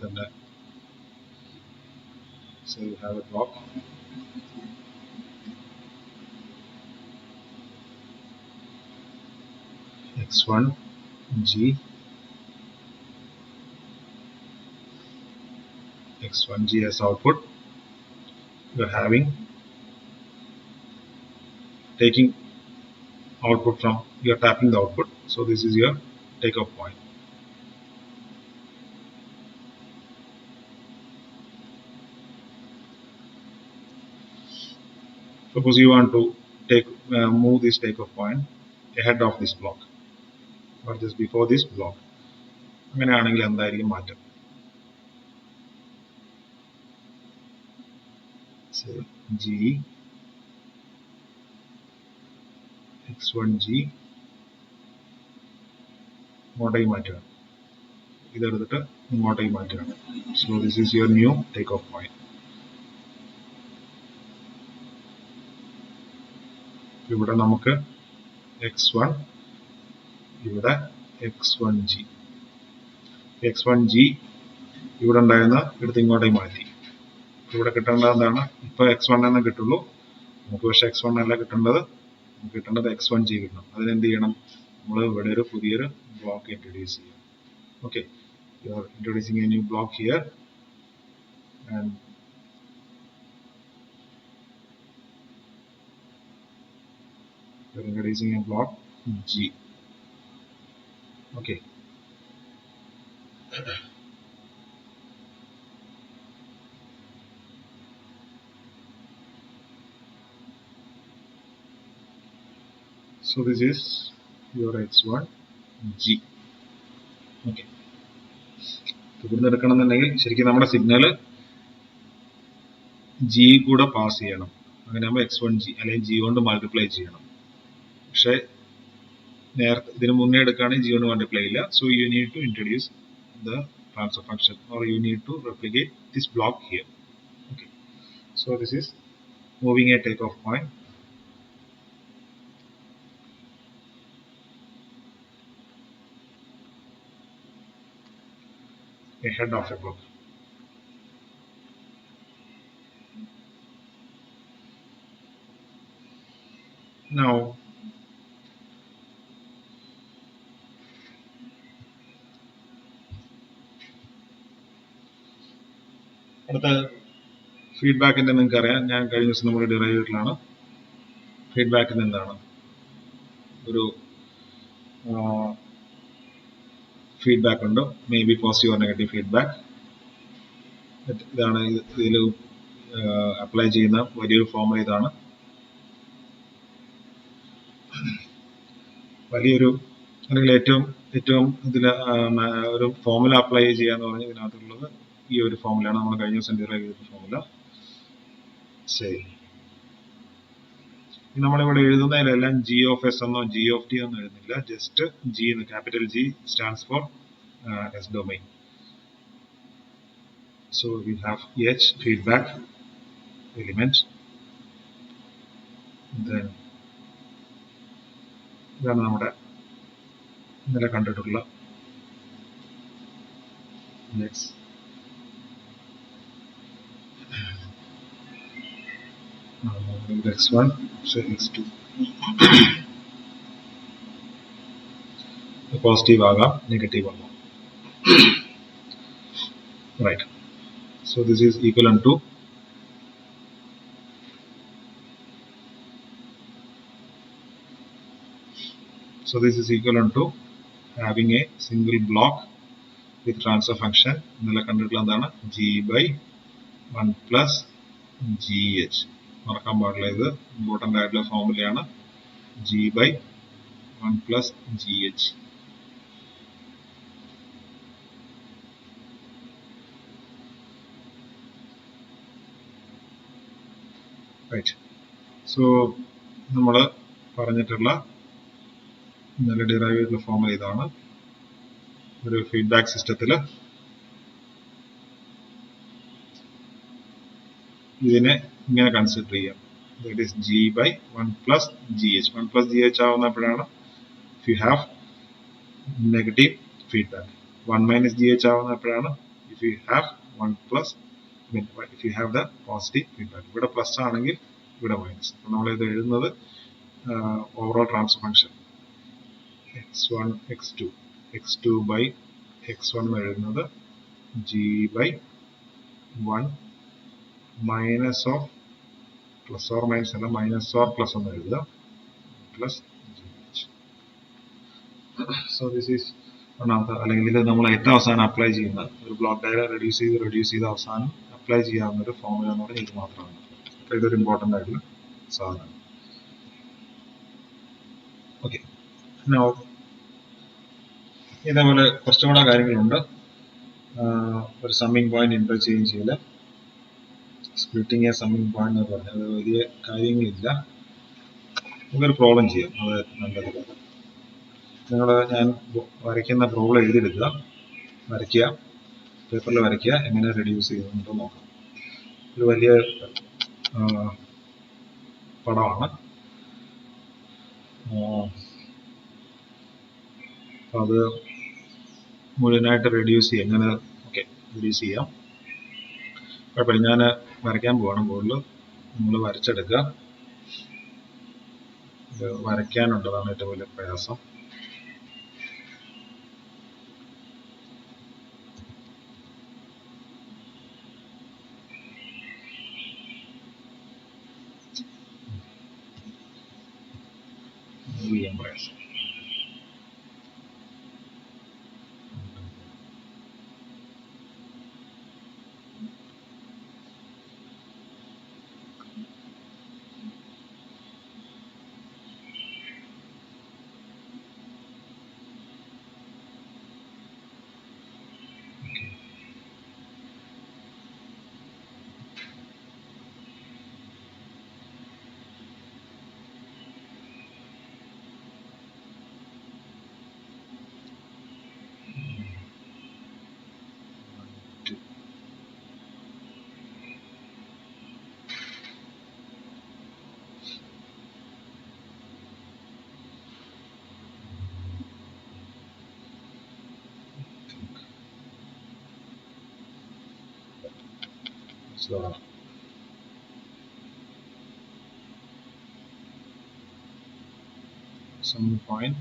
Speaker 1: തന്നെ so you have a block, x1G, x1G as output. You are having taking output from, you are tapping the output, so this is your takeoff point. Suppose you want to move this takeoff point ahead of this block or just before this block. അങ്ങനെയാണെങ്കിൽ എന്തായിരിക്കും മാറ്റം? G, x1G ഇങ്ങോട്ടേക്ക് മാറ്റുകയാണ്, ഇതെടുത്തിട്ട് ഇങ്ങോട്ടേക്ക് മാറ്റുകയാണ്. So this is your new take off point. ഇവിടെ നമുക്ക് x1, ഇവിടെ x1G. x1G ഇവിടെ ഉണ്ടായിരുന്ന എടുത്ത് ഇങ്ങോട്ടേക്ക് മാറ്റി. ഇവിടെ കിട്ടേണ്ടത് എന്താണ്? ഇപ്പൊ x1 തന്നെ കിട്ടുള്ളൂ നമുക്ക്, പക്ഷെ x1 അല്ല കിട്ടേണ്ടത്, നമുക്ക് കിട്ടേണ്ടത് x1G കിട്ടണം. അതിനെന്ത് ചെയ്യണം? നമ്മൾ ഇവിടെ ഒരു പുതിയൊരു ബ്ലോക്ക് ഇൻട്രൊഡ്യൂസ് ചെയ്യണം. Okay, you are introducing A new block here, and We're introducing a block G. Okay. So this is your x1 G. Okay. ഇവിടുന്ന് എടുക്കണമെന്നുണ്ടെങ്കിൽ ശരിക്കും നമ്മുടെ സിഗ്നൽ ജി കൂടെ പാസ് ചെയ്യണം. അങ്ങനെയാകുമ്പോൾ x1 G അല്ലെങ്കിൽ ജി കൊണ്ട് മൾട്ടിപ്ലൈ ചെയ്യണം. പക്ഷെ നേരത്തെ ഇതിന് മുന്നേ എടുക്കുകയാണെങ്കിൽ ജി കൊണ്ട് മൾട്ടിപ്ലൈ ഇല്ല. So you need to introduce the transfer function, or you need to replicate this block here. Okay, so this is moving a takeoff point. A head of a block. Now അടുത്ത ഫീഡ്ബാക്കിന്റെ നിങ്ങൾക്ക് അറിയാം, ഞാൻ കഴിഞ്ഞ ദിവസം നമ്മൾ derive ചെയ്തിട്ടുള്ളതാണ്. ഫീഡ്ബാക്കിന് എന്താണ് ഒരു ഫീഡ്ബാക്ക് ഉണ്ട്, may be positive or negative feedback. ഇതാണ് ഇതിൽ അപ്ലൈ ചെയ്യുന്ന വലിയൊരു ഫോമുല. ഇതാണ് വലിയൊരു അല്ലെങ്കിൽ ഏറ്റവും ഇതിൽ ഒരു ഫോമുല അപ്ലൈ ചെയ്യാന്ന് പറഞ്ഞാൽ ഇതിനകത്തുള്ളത് ഈ ഒരു ഫോമുലയാണ്. നമ്മൾ കഴിഞ്ഞ ദിവസം ഡിറൈവ് ചെയ്ത ഫോമുല. ശരി, നമ്മളിവിടെ എഴുതുന്നതിലെല്ലാം ജി ഓഫ് എസ് എന്നോ ജി ഓഫ് ടി എന്നോ എഴുതുന്നില്ല. ജസ്റ്റ് ജി എന്ന്, capital G stands for S domain. So we have H feedback element. Then ഇതാണ് നമ്മുടെ ഇന്നലെ കണ്ടിട്ടുള്ള x1, so x2 പോസിറ്റീവ് ആകാം, നെഗറ്റീവ് ആകാം. Right, so this is equivalent to having a single block with transfer function. ഇന്നലെ കണ്ടിട്ടുള്ള എന്താണ് g by 1 plus gh. മറക്കാൻ പാടില്ല, ഇത് ഇമ്പോർട്ടൻ്റ് ആയിട്ടുള്ള ഫോമുലയാണ്. g by 1 plus gh. Right, so നമ്മൾ പറഞ്ഞിട്ടുള്ള ഇന്നലെ ഡിറൈവ് ചെയ്തിട്ടുള്ള ഫോമുല ഇതാണ്. ഒരു ഫീഡ്ബാക്ക് സിസ്റ്റത്തിൽ ഇതിനെ ഇങ്ങനെ കൺസിഡർ ചെയ്യാം. That is g by 1 plus gh. 1 plus gh ആവുന്നപ്പോഴാണ് if you have negative feedback. 1 minus gh ആവുന്നപ്പോഴാണ് if you have 1 plus, if you have the positive feedback. ഇവിടെ പ്ലസ് ആണെങ്കിൽ ഇവിടെ മൈനസ്. നമ്മൾ ഇത് എഴുതുന്നത് overall transfer function x1 x2 x2 by x1 എന്ന് എഴുതുന്നത് g by 1 minus of plus or minus അല്ല, minus or plus എന്ന് എഴുതുക, plus gh. So this is ഒന്നാമത്തെ, അല്ലെങ്കിൽ ഇത് നമ്മൾ ഏറ്റവും അവസാനം അപ്ലൈ ചെയ്യുന്ന ഒരു ബ്ലോക്ക് ഡയഗ്രം റെഡ്യൂസ് ചെയ്ത് അവസാനം അപ്ലൈ ചെയ്യാവുന്ന ഒരു ഫോമുല എന്ന് പറഞ്ഞാൽ ഇത് മാത്രമാണ്. അപ്പോൾ ഇതൊരു ഇമ്പോർട്ടൻ്റ് ആയിട്ടുള്ള സാധനമാണ്. ഓക്കെ, ഇതേപോലെ കുറച്ചുകൂടെ കാര്യങ്ങളുണ്ട്. ഒരു സമ്മിങ് പോയിന്റ് ഇന്റർചേഞ്ച് ചെയ്ത് സ്പ്ലിറ്റിംഗ് എ സമ്മിങ് പോയിന്റ് എന്ന് പറഞ്ഞാൽ അത് വലിയ കാര്യങ്ങളില്ല. നമുക്കൊരു പ്രോബ്ലം ചെയ്യാം, അത് നല്ലത്. ഞാൻ വരയ്ക്കുന്ന പ്രോബ്ലം എഴുതിയെടുക്കുക, വരയ്ക്കുക, പേപ്പറിൽ വരയ്ക്കുക, എങ്ങനെ റെഡ്യൂസ് ചെയ്യുന്നുണ്ടോ നോക്കാം. ഒരു വലിയ പടമാണ്. അത് മുഴുവനായിട്ട് റെഡ്യൂസ് ചെയ്യാം. എങ്ങനെ? ഓക്കെ, റെഡ്യൂസ് ചെയ്യാം. കുഴപ്പമില്ല, ഞാൻ വരയ്ക്കാൻ പോവാണ്. ബോർഡിൽ നിങ്ങൾ വരച്ചെടുക്കുക. ഇത് വരയ്ക്കാനുള്ളതാണ് ഏറ്റവും വലിയ പ്രയാസം. ചെയ്യാൻ പ്രയാസം. So, some point.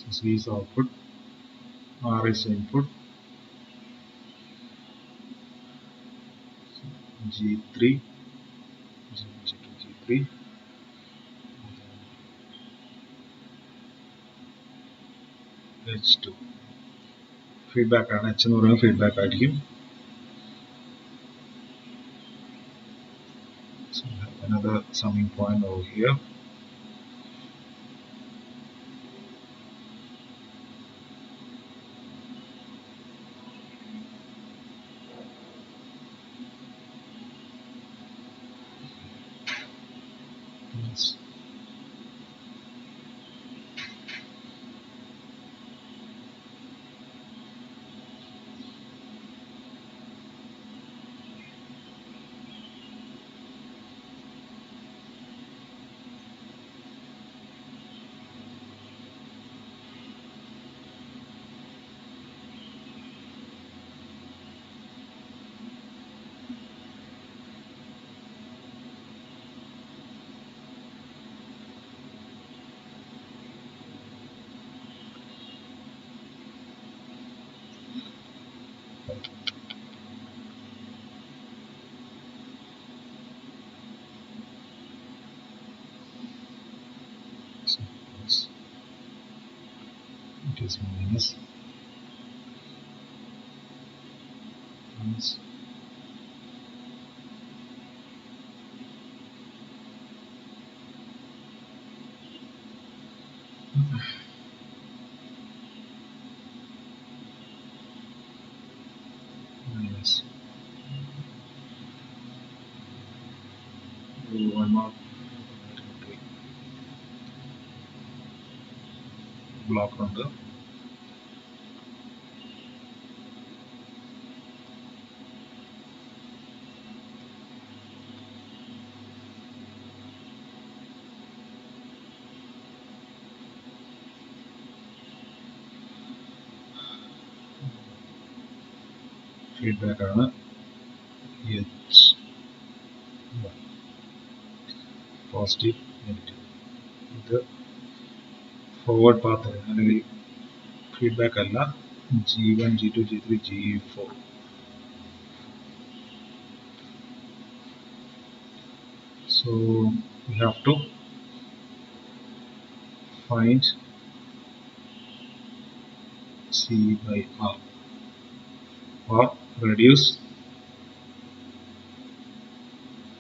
Speaker 1: So C is output, R is input, G3, G3, H2. Feedback ആണ്, H എന്ന് പറയുന്നത് feedback ആയിരിക്കും. So we have another summing point over here. Yes. So yes. It is minus. Minus. Minus. One more block ഉണ്ട്. Feedback ആണ് H positive negative. ഇത് forward path അല്ലെങ്കിൽ feedback അല്ല, G1, G2, G3, G4. So we have to find C by R or reduce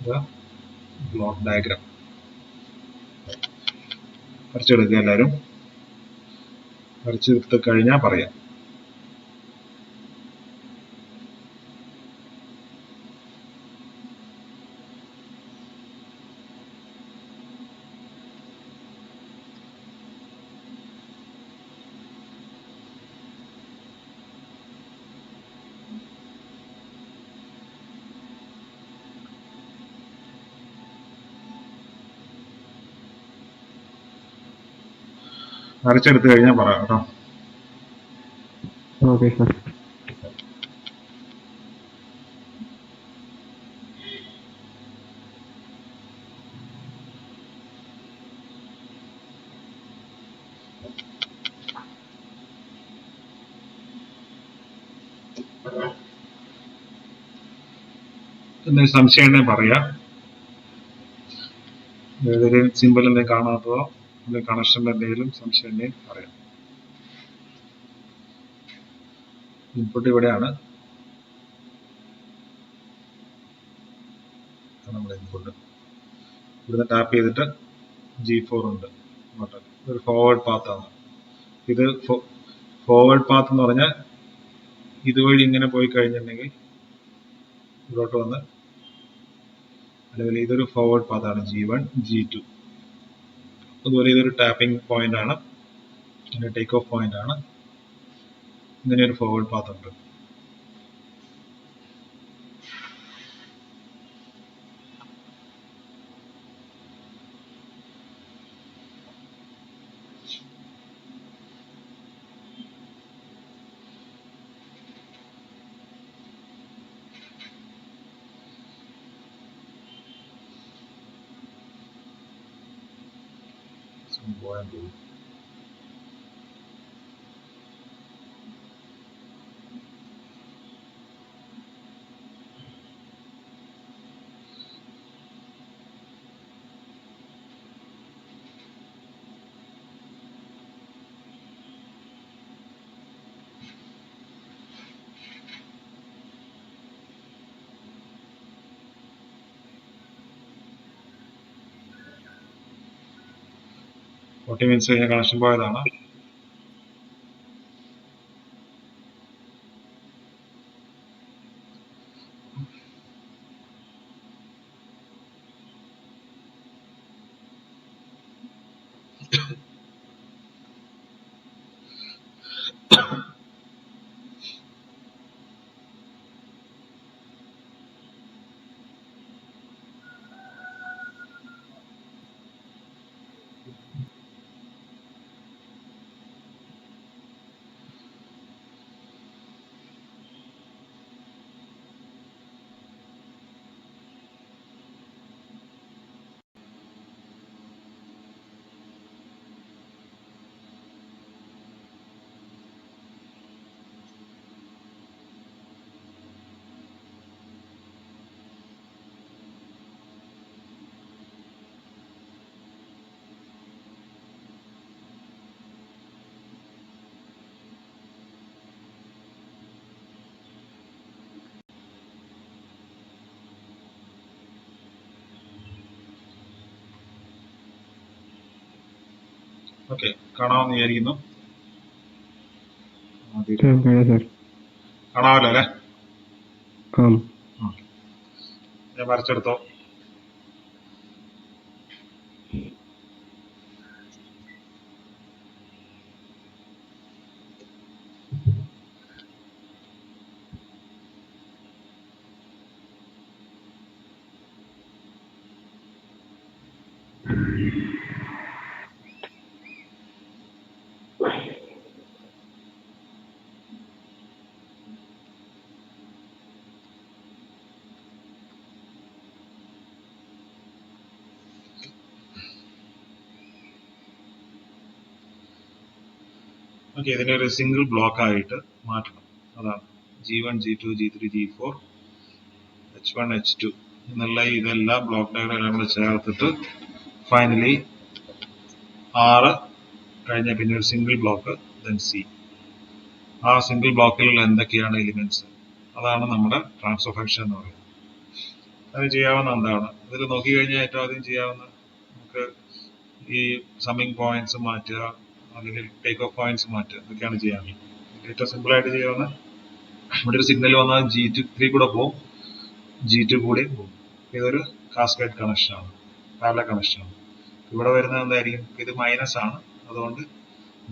Speaker 1: the block diagram. വരച്ചെടുക്കുക, എല്ലാവരും വരച്ചെടുത്ത് കഴിഞ്ഞാൽ പറയാം. വരച്ചെടുത്ത് കഴിഞ്ഞാൽ പറയാം കേട്ടോ.
Speaker 2: Okay sir.
Speaker 1: എന്തെങ്കിലും സംശയം ഉണ്ടെങ്കിൽ പറയാം. ഏതെങ്കിലും സിമ്പിൾ എന്തെങ്കിലും കാണാത്തതോ അല്ലെങ്കിൽ കണക്ഷനിൽ എന്തെങ്കിലും സംശയം ഉണ്ടെങ്കിൽ പറയാം. ഇൻപുട്ട് ഇവിടെയാണ് നമ്മുടെ ഇൻപുട്ട്. ഇവിടുന്ന് ടാപ്പ് ചെയ്തിട്ട് G4 ഉണ്ട്. ഇതൊരു ഫോർവേഡ് പാത്താണ്. ഇത് ഫോർവേഡ് പാത്ത് എന്ന് പറഞ്ഞാൽ ഇതുവഴി ഇങ്ങനെ പോയി കഴിഞ്ഞിട്ടുണ്ടെങ്കിൽ ഇവിടോട്ട് വന്ന്, അല്ലെങ്കിൽ ഇതൊരു ഫോർവേഡ് പാത്താണ് G1 G2. അതുപോലെ ഇതൊരു ടാപ്പിംഗ് പോയിന്റ് ആണ്, ടേക്ക് ഓഫ് പോയിന്റ് ആണ്. ഇങ്ങനെ ഒരു ഫോർവേഡ് പാത്ത് ഉണ്ട്. പോയാൽ പോകും. ഫോർട്ടി മിനിറ്റ്സ് കഴിഞ്ഞ കണക്ഷൻ പോയതാണ്. ഓക്കെ, കാണാമെന്ന് വിചാരിക്കുന്നു. കാണാമല്ലോ അല്ലേ? ഞാൻ വരച്ചെടുത്തോ. ഓക്കെ, ഇതിനെ ഒരു സിംഗിൾ ബ്ലോക്ക് ആയിട്ട് മാറ്റണം. അതാണ് G1 G2 G3 G4 H1 H2 എന്നുള്ള ഇതെല്ലാം ബ്ലോക്ക് ഡയഗ്രം എല്ലാം കൂടെ ചേർത്തിട്ട് ഫൈനലി 6 കഴിഞ്ഞ പിന്നെ ഒരു സിംഗിൾ ബ്ലോക്ക്, ദെൻ C. ആ സിംഗിൾ ബ്ലോക്കിലുള്ള എന്തൊക്കെയാണ് എലിമെന്റ്സ്, അതാണ് നമ്മുടെ ട്രാൻസ്ഫർ ഫംഗ്ഷൻ എന്ന് പറയുന്നത്. അത് ചെയ്യാവുന്ന എന്താണ്, ഇതിൽ നോക്കിക്കഴിഞ്ഞാൽ ഏറ്റവും ആദ്യം ചെയ്യാവുന്ന നമുക്ക് ഈ സമ്മിങ് പോയിന്റ്സ് മാറ്റുക, അല്ലെങ്കിൽ ടേക്ക് ഓഫ് പോയിന്റ്സ് മാറ്റുക, ഇതൊക്കെയാണ് ചെയ്യാനുള്ളത്. ഏറ്റവും സിമ്പിൾ ആയിട്ട് ചെയ്യാവുന്ന, ഇവിടെ ഒരു സിഗ്നൽ വന്നാൽ G3 കൂടെ പോകും, G2 കൂടെ പോകും. ഇതൊരു കാസ്കേഡ് കണക്ഷൻ ആണ്, പാരലൽ കണക്ഷൻ ആണ്. ഇവിടെ വരുന്നത് എന്തായിരിക്കും, ഇത് മൈനസ് ആണ്, അതുകൊണ്ട്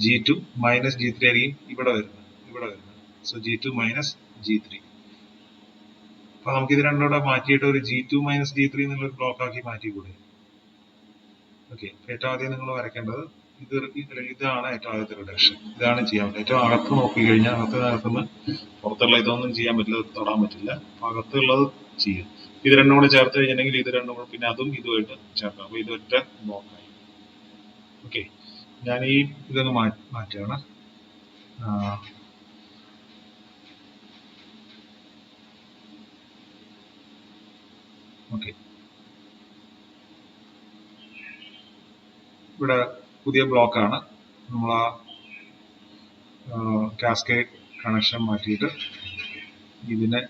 Speaker 1: G2 മൈനസ് G3 ആയിരിക്കും ഇവിടെ വരുന്നത്. So G2 minus G3. അപ്പൊ നമുക്ക് ഇത് രണ്ടോടെ മാറ്റിയിട്ട് ഒരു G2 മൈനസ് G3 എന്നുള്ളൊരു ബ്ലോക്ക് ആക്കി മാറ്റിക്കൂടെ? ഓക്കെ, ഏറ്റവും ആദ്യം നിങ്ങൾ വരയ്ക്കേണ്ടത് ഇതാണ് ഏറ്റവും ആദ്യത്തെ റിഡക്ഷൻ. ഇതാണ് ചെയ്യാൻ പറ്റുക. ഏറ്റവും അകത്ത് നോക്കി കഴിഞ്ഞാൽ അകത്തുനിന്ന് പുറത്തുള്ള ഇതൊന്നും ചെയ്യാൻ പറ്റില്ല, തൊടാൻ പറ്റില്ല. അപ്പൊ അകത്തുള്ളത് ചെയ്യാം. ഇത് രണ്ടും കൂടെ ചേർത്ത് കഴിഞ്ഞിട്ടുണ്ടെങ്കിൽ ഇത് രണ്ടും കൂടെ പിന്നെ അതും ഇതുമായിട്ട് ചേർക്കാം. അപ്പൊ ഇതൊറ്റ ബ്ലോക്കായി. ഓക്കെ, ഞാൻ ഈ ഇതൊന്ന് മാറ്റുകയാണ്. ഓക്കെ, ഇവിടെ പുതിയ ബ്ലോക്കാണ്. നമ്മൾ ആ കാസ്കേഡ് കണക്ഷൻ മാറ്റിയിട്ട് ഇതിനെ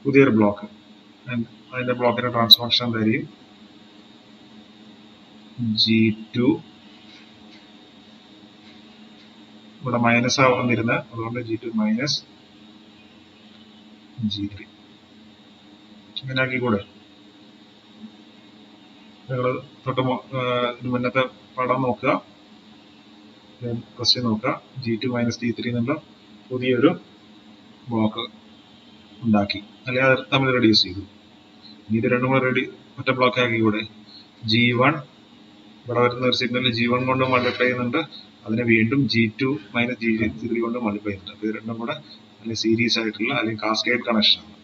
Speaker 1: പുതിയൊരു ബ്ലോക്ക്, അതിന്റെ ബ്ലോക്കിന്റെ ട്രാൻസ്ഫോർമേഷൻ എന്തായിരിക്കും? G2 ഇവിടെ മൈനസ് ആവുന്നിരുന്നത്, അതുകൊണ്ട് G2 മൈനസ് G3 ഇങ്ങനെ ആക്കിക്കൂടെ? നിങ്ങൾ തൊട്ട് മുന്നത്തെ പടം നോക്കുക, ക്വസ്റ്റ്യൻ നോക്കുക. G2 മൈനസ് G3 എന്നുള്ള പുതിയൊരു ബ്ലോക്ക് ഉണ്ടാക്കി, അല്ലെങ്കിൽ അത് നമ്മൾ റെഡ്യൂസ് ചെയ്തു. ഇത് രണ്ടും കൂടെ ഒറ്റ ബ്ലോക്ക് ആക്കിക്കൂടെ? G1 ഇവിടെ വരുന്ന ഒരു സിഗ്നൽ G1 കൊണ്ട് മൾട്ടിപ്ലൈ ചെയ്യുന്നുണ്ട്, അതിനെ വീണ്ടും G2 മൈനസ് G3 കൊണ്ട് മൾട്ടിപ്ലൈ ചെയ്യുന്നുണ്ട്. അപ്പൊ ഇത് രണ്ടും കൂടെ അല്ലെങ്കിൽ സീരീസ് ആയിട്ടുള്ള അല്ലെങ്കിൽ കാസ്കേഡ് കണക്ഷനാണ്,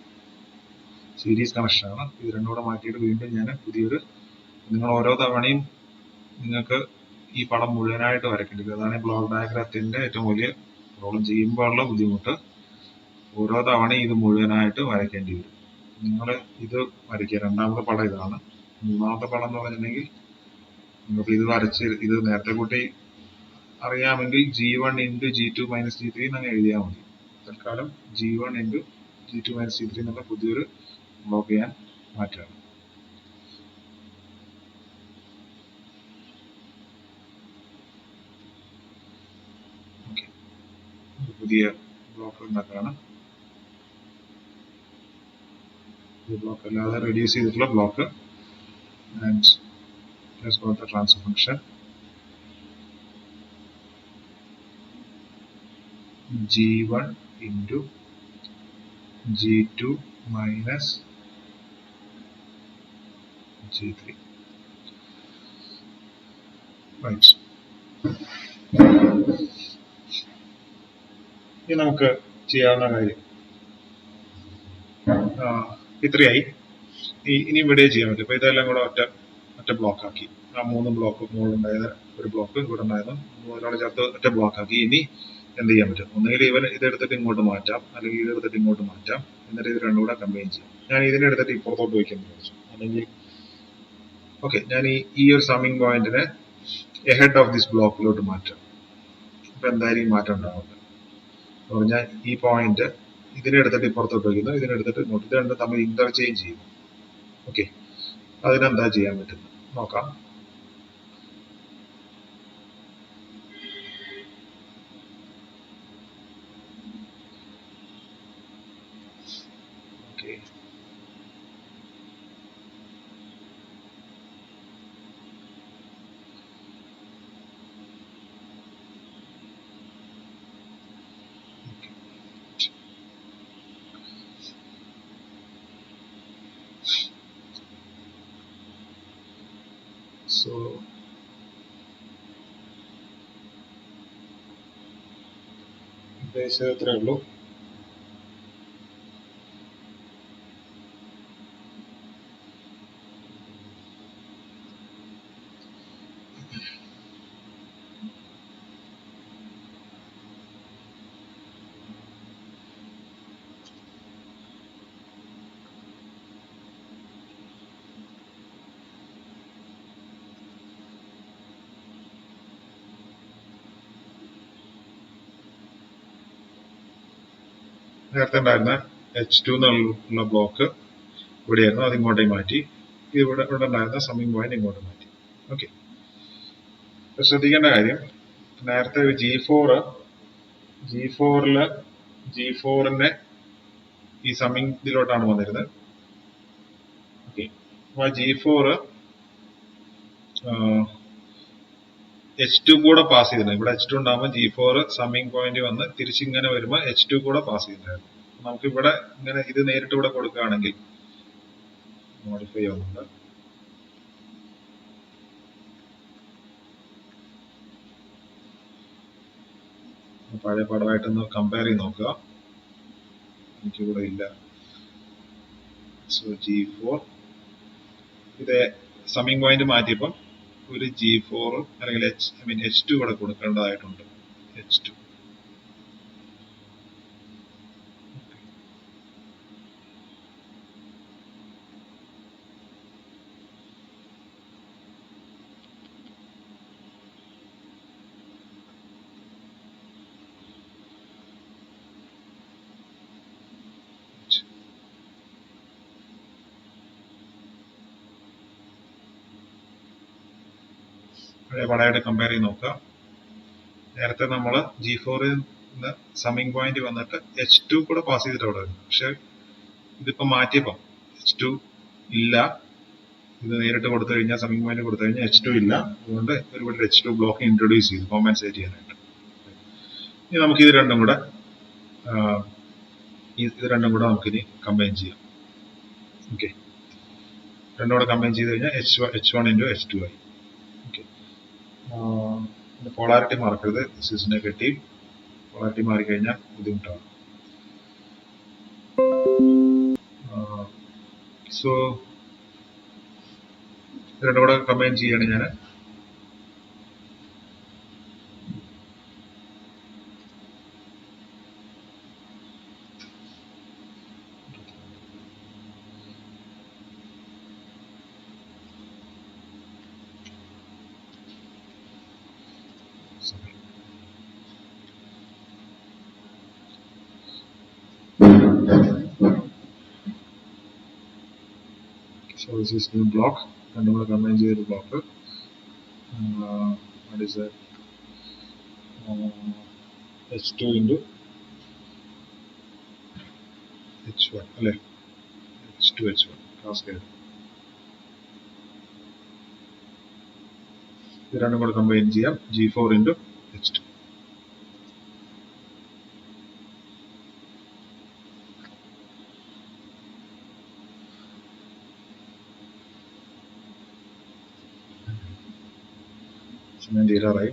Speaker 1: സീരീസ് കണക്ഷനാണ്. ഇത് രണ്ടും കൂടെ മാറ്റിയിട്ട് വീണ്ടും ഞാൻ പുതിയൊരു, നിങ്ങൾ ഓരോ തവണയും നിങ്ങൾക്ക് ഈ പടം മുഴുവനായിട്ട് വരയ്ക്കേണ്ടി വരും. അതാണ് ബ്ലോക്ക് ഡയഗ്രത്തിന്റെ ഏറ്റവും വലിയ പ്രോബ്ലം ചെയ്യുമ്പോഴുള്ള ബുദ്ധിമുട്ട്. ഓരോ തവണയും ഇത് മുഴുവനായിട്ട് വരയ്ക്കേണ്ടി വരും. നിങ്ങൾ ഇത് വരയ്ക്കുക. രണ്ടാമത്തെ പടം ഇതാണ്. മൂന്നാമത്തെ പടം എന്ന് പറഞ്ഞിട്ടുണ്ടെങ്കിൽ നിങ്ങൾക്ക് ഇത് വരച്ച് ഇത് നേരത്തെ കൂട്ടി അറിയാമെങ്കിൽ G1 into G2 minus G3 എന്നങ്ങ് എഴുതിയാൽ മതി. തൽക്കാലം G1 into G2 minus G3 എന്നുള്ള പുതിയൊരു ബ്ലോക്ക് ചെയ്യാൻ മാറ്റുകയാണ്. പുതിയ ബ്ലോക്ക് ഉണ്ടാക്കുകയാണ്. ഈ ബ്ലോക്ക് അല്ലാതെ റെഡ്യൂസ് ചെയ്തിട്ടുള്ള block. And let's go to the transfer function. G1 into G2 minus G3. Right. ഇനി നമുക്ക് ചെയ്യാവുന്ന കാര്യം ഇത്രയായി. ഇനി ഇവിടെ ചെയ്യാൻ പറ്റും. അപ്പൊ ഇതെല്ലാം കൂടെ ഒറ്റ ബ്ലോക്ക് ആക്കി. ആ 3 ബ്ലോക്ക് മുകളിലുണ്ടായത് ഒരു ബ്ലോക്ക്, ഇവിടെ ഉണ്ടായത് ഒരാളെ ചേർത്ത് ഒറ്റ ബ്ലോക്ക് ആക്കി. ഇനി എന്ത് ചെയ്യാൻ പറ്റും? ഒന്നുകിൽ ഇതെടുത്തിട്ട് ഇങ്ങോട്ട് മാറ്റാം, അല്ലെങ്കിൽ ഇതെടുത്തിട്ട് ഇങ്ങോട്ട് മാറ്റാം, എന്നിട്ട് ഇത് രണ്ടും കൂടെ കമ്പൈൻ ചെയ്യാം. ഞാൻ ഇതിനെടുത്തിട്ട് ഇപ്പുറത്തോട്ട് വയ്ക്കാൻ വിചാരിച്ചു. അല്ലെങ്കിൽ ഓക്കെ, ഞാൻ ഈ ഒരു സമ്മിങ് പോയിന്റിനെ എഹെഡ് ഓഫ് ദിസ് ബ്ലോക്കിലോട്ട് മാറ്റാം. അപ്പൊ എന്തായാലും മാറ്റം ഉണ്ടാവുന്നത് എന്ന് പറഞ്ഞാൽ ഈ പോയിന്റ് ഇതിനെടുത്തിട്ട് ഇപ്പുറത്തോട്ട് വയ്ക്കുന്നു, ഇതിനെടുത്തിട്ട് ഇങ്ങോട്ട്, ഇത് രണ്ടും തമ്മിൽ ഇന്റർചേഞ്ച് ചെയ്യുന്നു. ഓക്കെ, അതിനെന്താ ചെയ്യാൻ പറ്റുന്നത് നോക്കാം. ഓക്കെ, സോ ഉദ്ദേശിച്ചത് ഇത്രേ ഉള്ളൂ. നേരത്തെ ഉണ്ടായിരുന്ന H2 എന്നുള്ള ബ്ലോക്ക് ഇവിടെയായിരുന്നു, അത് ഇങ്ങോട്ടേക്ക് മാറ്റി. ഇവിടെ ഉണ്ടായിരുന്ന സമ്മിങ് പോയിന്റ് ഇങ്ങോട്ട് മാറ്റി. ഓക്കെ, ശ്രദ്ധിക്കേണ്ട കാര്യം, നേരത്തെ G4നെ ഈ സമ്മിങ് ഇതിലോട്ടാണ് വന്നിരുന്നത്. ഓക്കെ, അപ്പൊ G4 H2 കൂടെ പാസ് ചെയ്തിട്ടുണ്ട്. ഇവിടെ H2 ഉണ്ടാകുമ്പോൾ G4 സമ്മിങ് പോയിന്റ് വന്ന് തിരിച്ചിങ്ങനെ വരുമ്പോൾ H2 കൂടെ പാസ് ചെയ്തിട്ടുണ്ടായിരുന്നു. നമുക്ക് ഇവിടെ ഇങ്ങനെ ഇത് നേരിട്ട് ഇവിടെ കൊടുക്കുകയാണെങ്കിൽ മോഡിഫൈ ചെയ്യുന്നുണ്ട്. പഴയ പടമായിട്ടൊന്ന് കമ്പയർ ചെയ്ത് നോക്കുക. എനിക്കിവിടെ ഇല്ല. സോ G4 ഇത് സമ്മിങ് പോയിന്റ് മാറ്റിയപ്പം ഒരു G4 അല്ലെങ്കിൽ H2 ഇവിടെ കൊടുക്കേണ്ടതായിട്ടുണ്ട്. H2 പഴയ പടമായിട്ട് കമ്പയർ ചെയ്ത് നോക്കുക. നേരത്തെ നമ്മൾ G4 സമ്മിങ് പോയിന്റ് വന്നിട്ട് H2 കൂടെ പാസ് ചെയ്തിട്ട് അവിടെ വരും. പക്ഷെ ഇതിപ്പോ മാറ്റിയപ്പം H2 ഇല്ല. ഇത് നേരിട്ട് കൊടുത്തു കഴിഞ്ഞാൽ സമ്മിങ് പോയിന്റ് കൊടുത്തു കഴിഞ്ഞാൽ H2 ഇല്ല. അതുകൊണ്ട് ഒരുപാട് H2 ബ്ലോക്ക് ഇൻട്രൊഡ്യൂസ് ചെയ്തു കോമ്പൻസേറ്റ് ചെയ്യാനായിട്ട്. ഇനി നമുക്ക് ഇത് രണ്ടും കൂടെ നമുക്കിനി കമ്പൈൻ ചെയ്യാം. ഓക്കെ, രണ്ടും കൂടെ കമ്പൈൻ ചെയ്ത് കഴിഞ്ഞാൽ H1 into H2 ആയി. ഓക്കെ, പോളാരിറ്റി മാറക്കരുത്. This is negative. പോളാരിറ്റി മാറിക്കഴിഞ്ഞാൽ ബുദ്ധിമുട്ടാണ്. സോ രണ്ടും കൂടെ കമ്പൈൻ ചെയ്യാണ് ഞാൻ. So this is new block. രണ്ടും കൂടെ കമ്പൈൻ ചെയ്തൊരു block. What is that? H2 into H1 അല്ലേ? H2 H1 cascade. ഇത് രണ്ടും കൂടെ കമ്പൈൻ ചെയ്യാം. G4 into H2. സിമെന്റ് ഇരാറായി.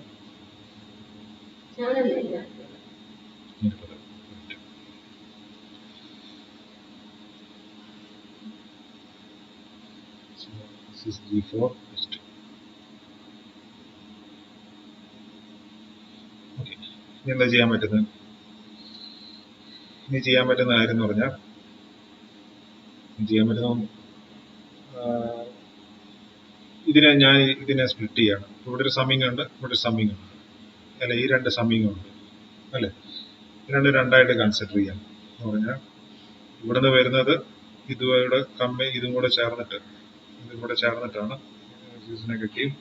Speaker 1: This is G4 H2. Okay, ഇനി എന്താ ചെയ്യാൻ പറ്റുന്നത്? ഇനി ചെയ്യാൻ പറ്റുന്ന കാര്യം എന്ന് പറഞ്ഞാൽ ഇതിനെ സ്പ്ലിറ്റ് ചെയ്യാണ്. ഇവിടെ ഒരു സമ്മിങ് ഉണ്ട്, ഇവിടെ ഒരു സമ്മിങ് ഉണ്ട് അല്ലെ? ഈ രണ്ട് സമ്മിങ് ഉണ്ട് അല്ലെ? രണ്ടായിട്ട് കൺസിഡർ ചെയ്യാം എന്ന് പറഞ്ഞാൽ ഇവിടുന്ന് വരുന്നത് ഇതും കൂടെ ചേർന്നിട്ടാണ് നെഗറ്റീവ്.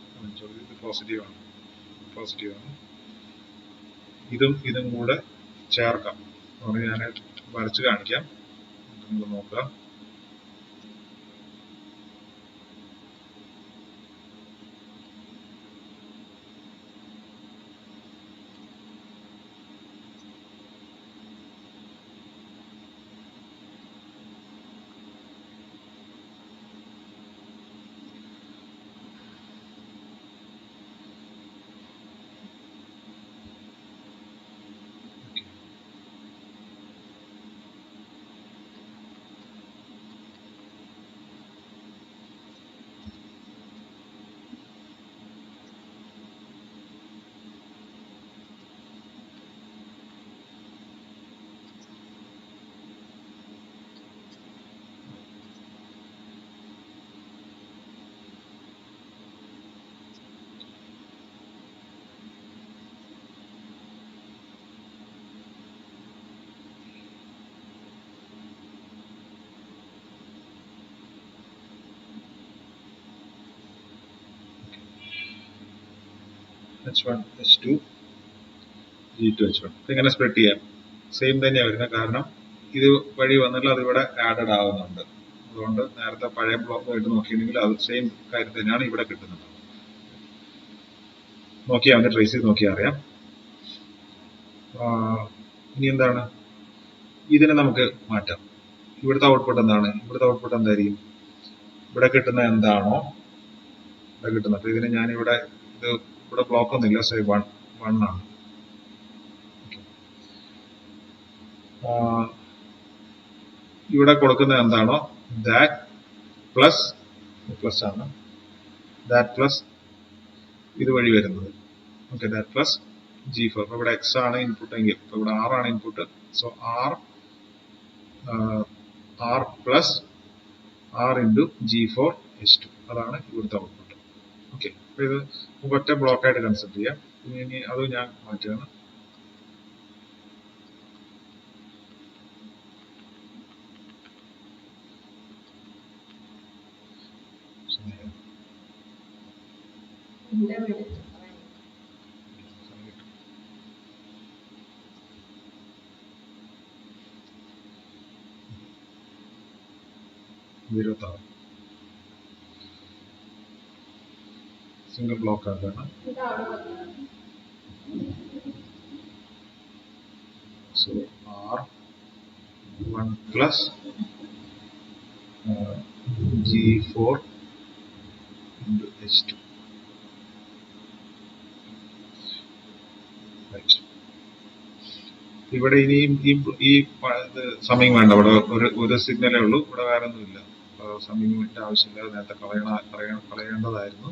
Speaker 1: ഇത് പോസിറ്റീവ് ആണ്. ഇതും കൂടെ ചേർക്കാം എന്ന് പറഞ്ഞാൽ ഞാൻ വരച്ച് കാണിക്കാം. നിങ്ങൾ നോക്കുക. H1 H2 G2 H1 ഇങ്ങനെ സ്പ്ലിറ്റ് ചെയ്യാം. സെയിം തന്നെയാണ് വരുന്നത്. കാരണം ഇത് വഴി വന്നിട്ട് അതിവിടെ ആഡഡ് ആവുന്നുണ്ട്. അതുകൊണ്ട് നേരത്തെ പഴയ ബ്ലോക്കുമായിട്ട് നോക്കിയിട്ടുണ്ടെങ്കിൽ അത് സെയിം കാര്യം തന്നെയാണ് ഇവിടെ കിട്ടുന്നത്. നോക്കിയാൽ ഒന്ന് ട്രേസ് ചെയ്ത് നോക്കിയാൽ അറിയാം. ഇനി എന്താണ് ഇതിനെ നമുക്ക് മാറ്റാം. ഇവിടുത്തെ ഔട്ട്പുട്ട് എന്താണ്? ഇവിടുത്തെ ഔട്ട്പുട്ട് എന്തായിരിക്കും? ഇവിടെ കിട്ടുന്ന എന്താണോ ഇവിടെ കിട്ടുന്നത്. അപ്പൊ ഇതിന് ഞാൻ ഇവിടെ ഇവിടെ ബ്ലോക്ക് ഒന്നുമില്ല, സോ 1 ആണ്. ഇവിടെ കൊടുക്കുന്നത് എന്താണോ ദാറ്റ് പ്ലസ് ആണ്, ദാറ്റ് പ്ലസ് ഇത് വഴി വരുന്നത്. Okay, that plus G4. അപ്പൊ ഇവിടെ X ആണ് ഇൻപുട്ട് എങ്കിൽ ഇപ്പൊ ഇവിടെ R ആണ് input. So R plus R into G4 H2 അതാണ് ഇവിടുത്തെ ഔട്ട്പുട്ട്. ഓക്കെ, അപ്പൊ ഇത് നമുക്ക് ഒറ്റ ബ്ലോക്കായിട്ട് കൺസിഡർ ചെയ്യാം. ഇനി അത് ഞാൻ മാറ്റുകയാണ്. സിംഗിൾ ബ്ലോക്ക് ആക്കാണ്. So R1 plus G4 into H2. ഇവിടെ ഇനിയും ഈ സമയം വേണ്ട. ഇവിടെ ഒരു സിഗ്നലേ ഉള്ളൂ, ഇവിടെ വേറെ ഒന്നുമില്ല. സമയം വിട്ട ആവശ്യമില്ല, നേരത്തെ കളയേണ്ടതായിരുന്നു.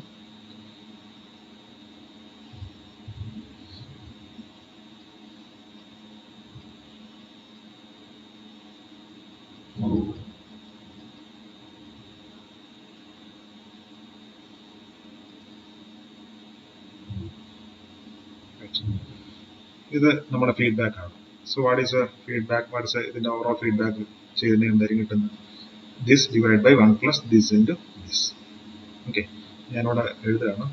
Speaker 1: ഇത് നമ്മുടെ ഫീഡ്ബാക്ക് ആണ്. So what is feedback? ഇതിന്റെ ഓവറോൾ ഫീഡ്ബാക്ക് ചെയ്യുന്ന എന്തായാലും കിട്ടുന്നത് this divide by 1 plus this into this. Okay, ഞാനിവിടെ എഴുതുകയാണ്.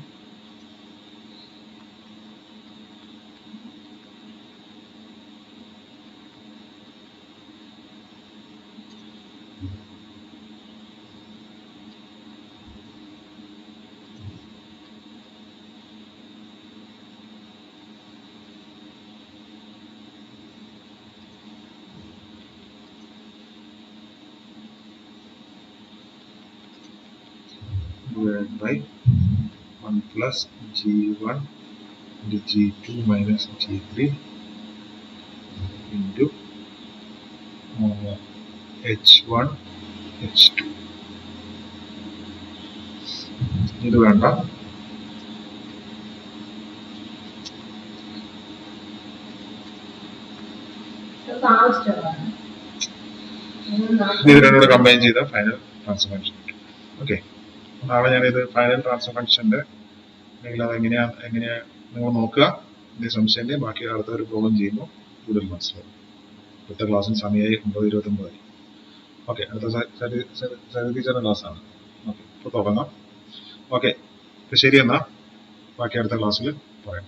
Speaker 1: Divided by 1 plus G1 into G2 minus G3 into H1 H2. ഇത് വേണ്ട. ഇത് രണ്ടോട് കമ്പൈൻ ചെയ്ത ഫൈനൽ ട്രാൻസ്ഫർ ഫംഗ്ഷൻ. ഓക്കെ, നാളെ ഞാനിത് ഫൈനൽ ട്രാൻസ്ഫർ ഫംഗ്ഷന്റെ അല്ലെങ്കിൽ അത് എങ്ങനെയാ നിങ്ങൾ നോക്കുക. എന്തെങ്കിലും സംശയം ബാക്കി അടുത്ത ഒരു പ്രോബ്ലം ചെയ്യുമ്പോൾ കൂടുതൽ മനസ്സിലാവും. അടുത്ത ക്ലാസ്സിന് സമയമായി 9:29. ഓക്കെ, അടുത്ത ടീച്ചറിന്റെ ക്ലാസ് ആണ്. ഓക്കെ, ഇപ്പോൾ തുടങ്ങാം. ഓക്കെ, ശരി എന്നാ ബാക്കി അടുത്ത ക്ലാസ്സിൽ പറയാം.